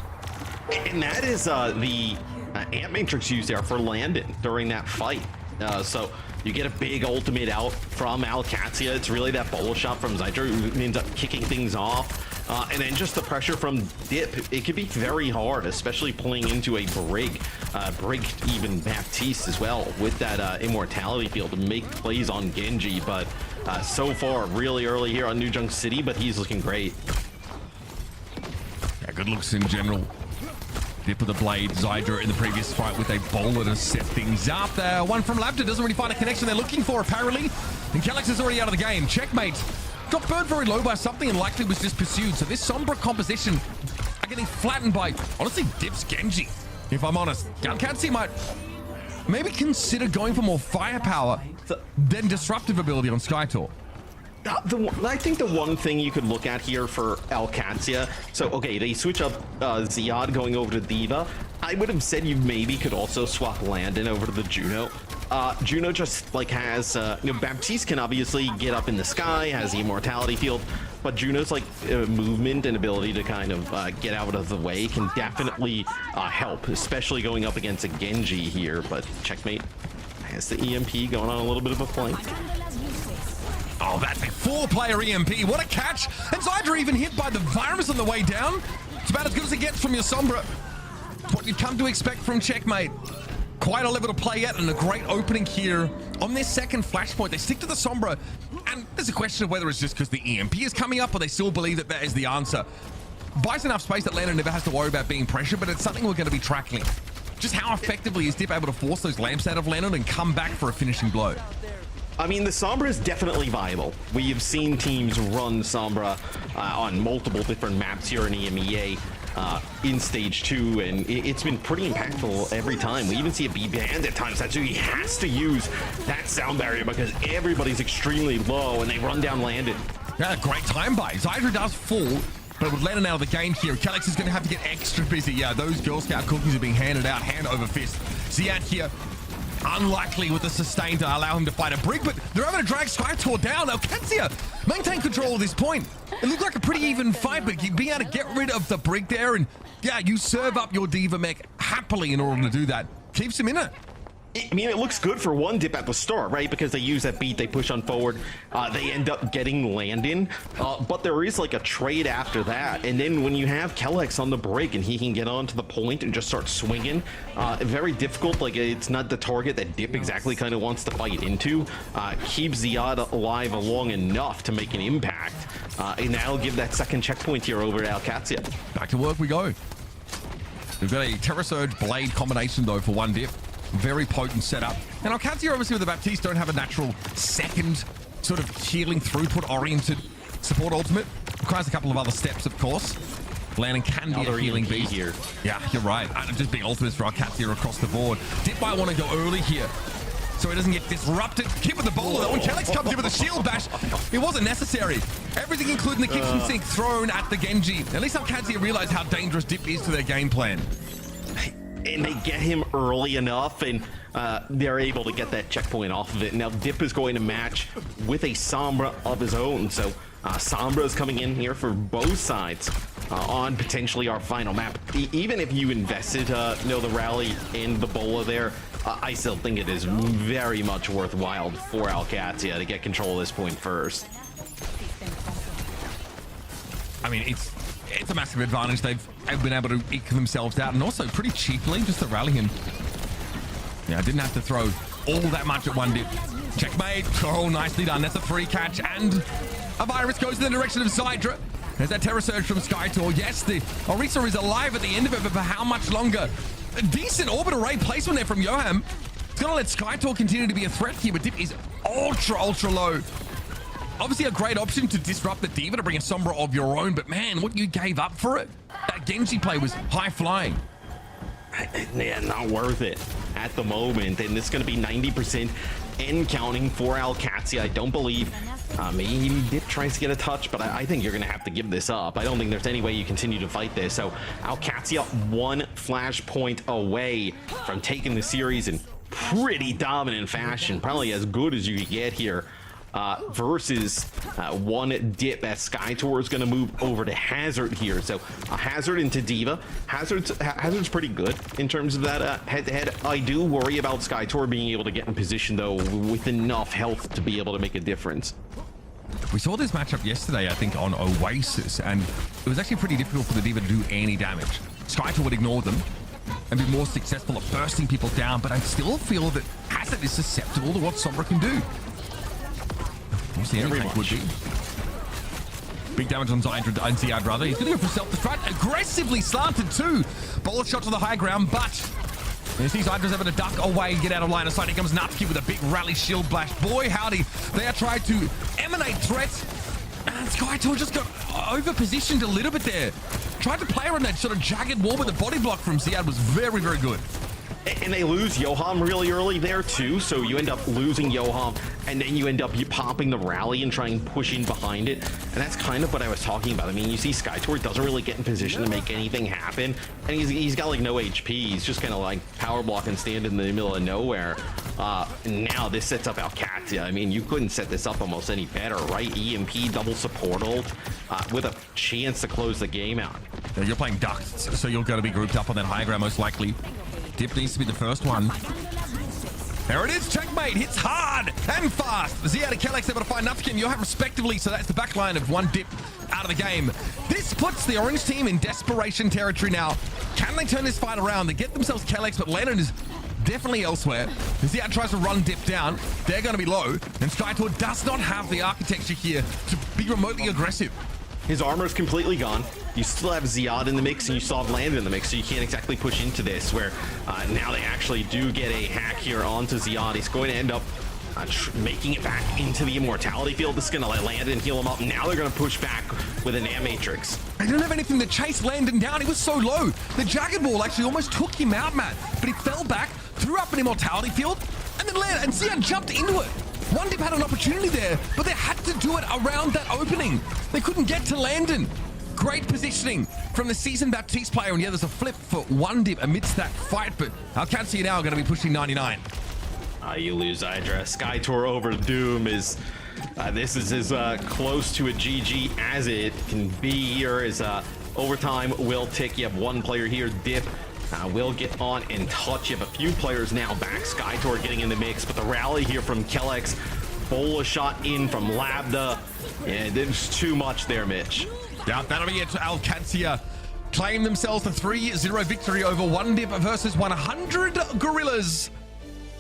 And that is the Amp Matrix used there for Landon during that fight. So you get a big ultimate out from Qadsiah. It's really that bowler shot from Zytra who ends up kicking things off. And then just the pressure from Dip. It could be very hard, especially playing into a Brig. Brig, even Baptiste as well, with that immortality field to make plays on Genji. But so far, really early here on New Junk City, but he's looking great. Yeah, good looks in general. Dip with the blade, Zytra in the previous fight with a bowler to set things up there. One from Lambda doesn't really find a connection they're looking for, apparently. And Calyx is already out of the game. Checkmate. Got burned very low by something and likely was just pursued. So this Sombra composition are getting flattened by, honestly, Dip's Genji, if I'm honest. Qadsiah might maybe consider going for more firepower than disruptive ability on Skytor. I think the one thing you could look at here for Qadsiah, so okay, they switch up Ziad going over to D.Va. I would have said you maybe could also swap Landon over to the Juno. Juno just like has, you know, Baptiste can obviously get up in the sky, has the immortality field, but Juno's like movement and ability to kind of get out of the way can definitely help, especially going up against a Genji here. But Checkmate has the EMP going on a little bit of a flank. Oh, that's a 4-player EMP. What a catch. And Zytra even hit by the virus on the way down. It's about as good as it gets from your Sombra. What you'd come to expect from Checkmate. Quite a level to play at and a great opening here on their second flashpoint. They stick to the Sombra, and there's a question of whether it's just because the EMP is coming up or they still believe that that is the answer. Buys enough space that Landon never has to worry about being pressured, but it's something we're going to be tracking. Just how effectively is Dip able to force those lamps out of Landon and come back for a finishing blow? I mean, the Sombra is definitely viable. We have seen teams run Sombra on multiple different maps here in EMEA in Stage 2, and it's been pretty impactful every time. We even see it be banned at times. That's why he has to use that sound barrier because everybody's extremely low and they run down Landon. Yeah, great time by. Zytra does fall, but with Landon out of the game here, Calyx is going to have to get extra busy. Yeah, those Girl Scout cookies are being handed out hand over fist. Ziad here, unlikely with the sustain to allow him to fight a Brig, but they're able to drag Skytor down. Now, Qadsiah maintain control at this point. It looked like a pretty even fight, but you'd be able to get rid of the Brig there, and yeah, you serve up your D.Va mech happily in order to do that. Keeps him in it. I mean, it looks good for 1DIP at the start, right? Because they use that beat, they push on forward, they end up getting Landon, but there is like a trade after that. And then when you have Calyx on the break and he can get onto the point and just start swinging, very difficult. Like, it's not the target that Dip exactly kind of wants to fight into. Keeps Ziad alive long enough to make an impact. And that'll give that second checkpoint here over to Qadsiah. Back to work we go. We've got a Terra Surge Blade combination though for 1DIP. Very potent setup. And Qadsiah obviously with the Baptiste don't have a natural second sort of healing throughput oriented support ultimate. Requires a couple of other steps, of course. Landon can be a healing beast here. Yeah, you're right. And just being ultimates for Qadsiah across the board. Dip might want to go early here so he doesn't get disrupted. Keep with the bowler though. When Calyx comes in with a shield bash, it wasn't necessary. Everything including the kitchen sink thrown at the Genji. At least Qadsiah realized how dangerous Dip is to their game plan. And they get him early enough, and they're able to get that checkpoint off of it. Now Dip is going to match with a Sombra of his own, so Sombra is coming in here for both sides on potentially our final map. Even if you invested the rally in the bowler there, I still think it is very much worthwhile for Qadsiah to get control of this point first. I mean, it's a massive advantage. They've been able to eke themselves out, and also pretty cheaply just to rally him. Yeah, I didn't have to throw all that much at 1DIP. Checkmate. Oh, nicely done. That's a free catch, and a virus goes in the direction of Zytra. There's that Terra Surge from Skytor. Yes, the Orisa is alive at the end of it, but for how much longer? A decent orbit array placement there from Yoham. It's going to let Skytor continue to be a threat here, but Dip is ultra low. Obviously a great option to disrupt the D.Va to bring a Sombra of your own, but man, what you gave up for it? That Genji play was high flying. Yeah, not worth it at the moment, and it's going to be 90% and counting for Qadsiah. I don't believe maybe Dip tries to get a touch, but I think you're going to have to give this up. I don't think there's any way you continue to fight this. So Qadsiah one flashpoint away from taking the series in pretty dominant fashion, probably as good as you could get here. Versus 1DIP as SkyTour is going to move over to Hazard here. So Hazard into D.Va. Hazard's pretty good in terms of that head-to-head. I do worry about SkyTour being able to get in position though with enough health to be able to make a difference. We saw this matchup yesterday, I think, on OWCS, and it was actually pretty difficult for the D.Va to do any damage. SkyTour would ignore them and be more successful at bursting people down, but I still feel that Hazard is susceptible to what Sombra can do. Very much. Would be. Big damage on Ziad rather. He's going to go for self-destruct. Aggressively slanted too. Ball shot to the high ground, but you see Zydra's able to duck away and get out of line of sight. Here comes Natsuki with a big rally shield blast. Boy, howdy. They are trying to emanate threats. And SkyTour just got over-positioned a little bit there. Tried to play around that sort of jagged wall, but the body block from Ziad was very, very good. And they lose Yoham really early there too, so you end up losing Yoham, and then you end up popping the rally and trying to push in behind it, and that's kind of what I was talking about. I mean, you see SkyTour doesn't really get in position to make anything happen, and he's got like no HP. He's just kind of like power block and stand in the middle of nowhere. And now this sets up Qadsiah. I mean, you couldn't set this up almost any better, right? EMP double support ult with a chance to close the game out. Yeah, you're playing ducks, so you're going to be grouped up on that high ground most likely. Dip needs to be the first one. There it is, checkmate, hits hard and fast. Ziad and Kellex able to find Natsuki and Yoham respectively, so that's the back line of 1DIP out of the game. This puts the orange team in desperation territory now. Can they turn this fight around? They get themselves Kellex, but Lennon is definitely elsewhere. Ziad tries to run Dip down. They're going to be low, and SkyTour does not have the architecture here to be remotely aggressive. His armor is completely gone. You still have Ziad in the mix, and you still have Landon in the mix, so you can't exactly push into this, where now they actually do get a hack here onto Ziad. He's going to end up making it back into the immortality field. This is going to let Landon heal him up. Now they're going to push back with an air matrix. They didn't have anything to chase Landon down. He was so low. The jagged wall actually almost took him out, Matt, but he fell back, threw up an immortality field, and then landed, and Ziad jumped into it. 1DIP had an opportunity there, but they had to do it around that opening. They couldn't get to Landon. Great positioning from the seasoned Baptiste player, and yeah, there's a flip for 1DIP amidst that fight, but Qadsiah now going to be pushing 99. You lose Hydra. SkyTour over Doom is this is as close to a GG as it can be here. As overtime will tick. You have one player here, Dip. Will get on and touch. You have a few players now back. SkyTour getting in the mix, but the rally here from Kellex. Bola shot in from Labda. Yeah, there's too much there, Mitch. Yeah, that'll be it. Qadsiah claim themselves a 3-0 victory over 1DIP versus 100 Gorillas.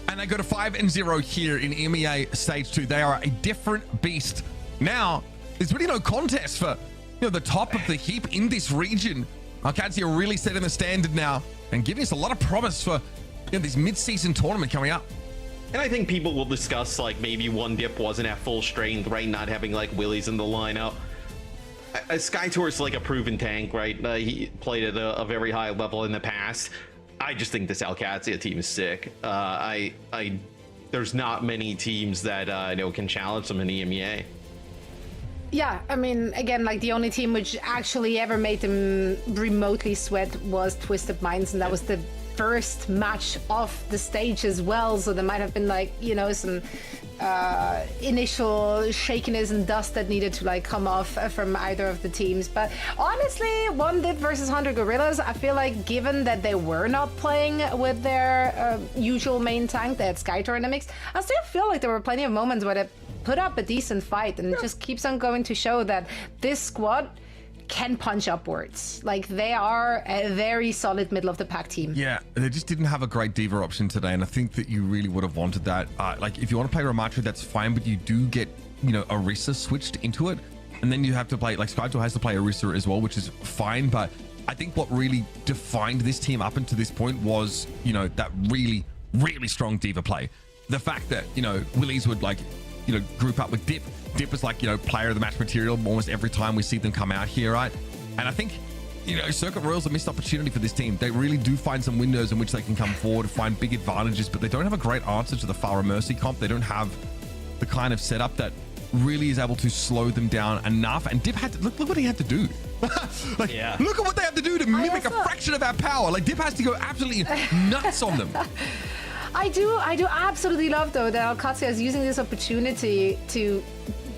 And they go to 5-0 here in EMEA Stage 2. They are a different beast. Now, there's really no contest for the top of the heap in this region. Qadsiah really setting the standard now and giving us a lot of promise for this mid-season tournament coming up. And I think people will discuss like maybe 1DIP wasn't at full strength, right? Not having like Willies in the lineup. SkyTour is like a proven tank, right? He played at a very high level in the past. I just think this Qadsiah team is sick. There's not many teams that I know can challenge them in EMEA. Yeah, I mean, again, like the only team which actually ever made them remotely sweat was Twisted Minds, and that was the first match of the stage as well. So there might have been like, some initial shakiness and dust that needed to like come off from either of the teams. But honestly, 1DIP versus 100 Gorillas, I feel like given that they were not playing with their usual main tank, they had SkyTour in the mix, I still feel like there were plenty of moments where they put up a decent fight, and it just keeps on going to show that this squad can punch upwards. Like, they are a very solid middle of the pack team. Yeah, they just didn't have a great D.Va option today, and I think that you really would have wanted that. Like, if you want to play Ramattra, that's fine, but you do get, Orisa switched into it, and then you have to play, like, SkyTour has to play Orisa as well, which is fine, but I think what really defined this team up until this point was, that really, really strong D.Va play. The fact that, Willies would, like, group up with Dip. Dip is like, player of the match material almost every time we see them come out here, right? And I think you know, Circuit Royal's a missed opportunity for this team. They really do find some windows in which they can come forward, find big advantages, but they don't have a great answer to the Farah Mercy comp. They don't have the kind of setup that really is able to slow them down enough. And Dip had to look what he had to do. Like, look at what they have to do to mimic a fraction of our power. Like, Dip has to go absolutely nuts on them. I do absolutely love, though, that Qadsiah is using this opportunity to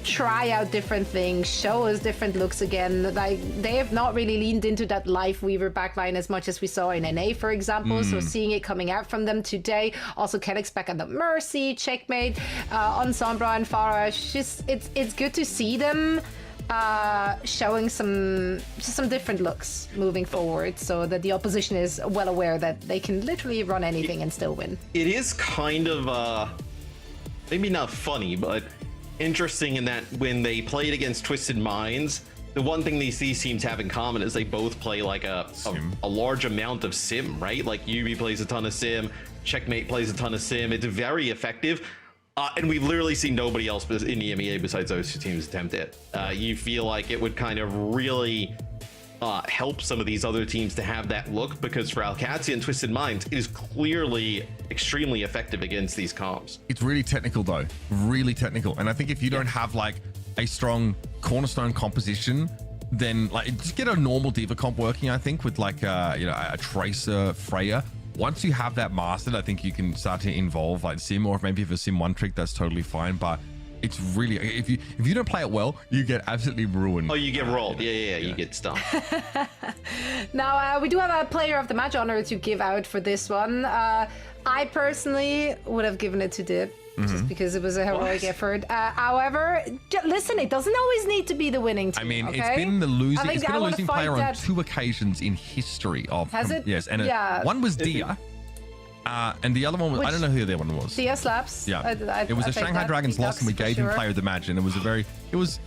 try out different things, show us different looks again. Like, they have not really leaned into that Life Weaver backline as much as we saw in NA, for example. So seeing it coming out from them today. Also, Kelix back on the Mercy, checkmate on Sombra and Farah. It's good to see them showing some different looks moving forward, so that the opposition is well aware that they can literally run anything and still win. It is kind of maybe not funny, but interesting in that when they played against Twisted Minds, the one thing these teams have in common is they both play like a large amount of sim, right? Like UB plays a ton of sim, Checkmate plays a ton of sim. It's very effective. And we've literally seen nobody else in the EMEA besides those two teams attempt it. You feel like it would kind of really help some of these other teams to have that look, because for Qadsiah and Twisted Minds, it is clearly extremely effective against these comps. It's really technical, though, really technical. And I think if you don't have like a strong cornerstone composition, then like just get a normal diva comp working. I think with like you know, a Tracer, Freya. Once you have that mastered, I think you can start to involve like sim, or maybe if a sim one trick, that's totally fine. But it's really, if you don't play it well, you get absolutely ruined. Oh, you get rolled. Yeah, you get stumped. Now, we do have a player of the match honor to give out for this one. I personally would have given it to Dip, just because it was a heroic effort. However, listen, it doesn't always need to be the winning team. I mean, okay? it's been the losing, it's been a losing player that. on 2 occasions in history of. Has it? Yes, and Yeah. one was Dia. And the other one was, I don't know who the other one was. Dia Slaps. Yeah, it was a Shanghai Dragons loss, and we gave him player of the match, and it was a very, it was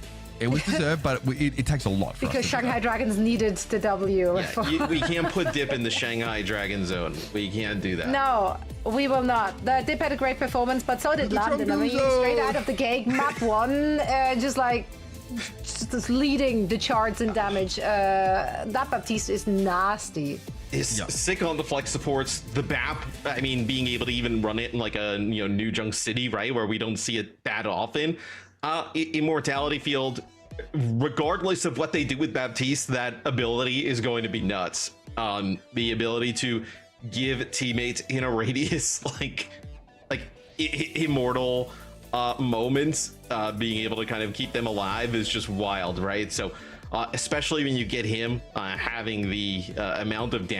deserved, but it takes a lot for us. Because Shanghai Dragons needed the W. Yeah, we can't put Dip in the Shanghai Dragon zone. We can't do that. No, we will not. The Dip had a great performance, but so did London. I mean, straight out of the gate, map 1, just leading the charts in damage. That Baptiste is nasty. Is sick on the flex supports. The BAP, I mean, being able to even run it in like a New Junk City, right, where we don't see it that often. Immortality Field, regardless of what they do with Baptiste, that ability is going to be nuts. The ability to give teammates in a radius like immortal moments, being able to kind of keep them alive is just wild, right? So especially when you get him having the amount of damage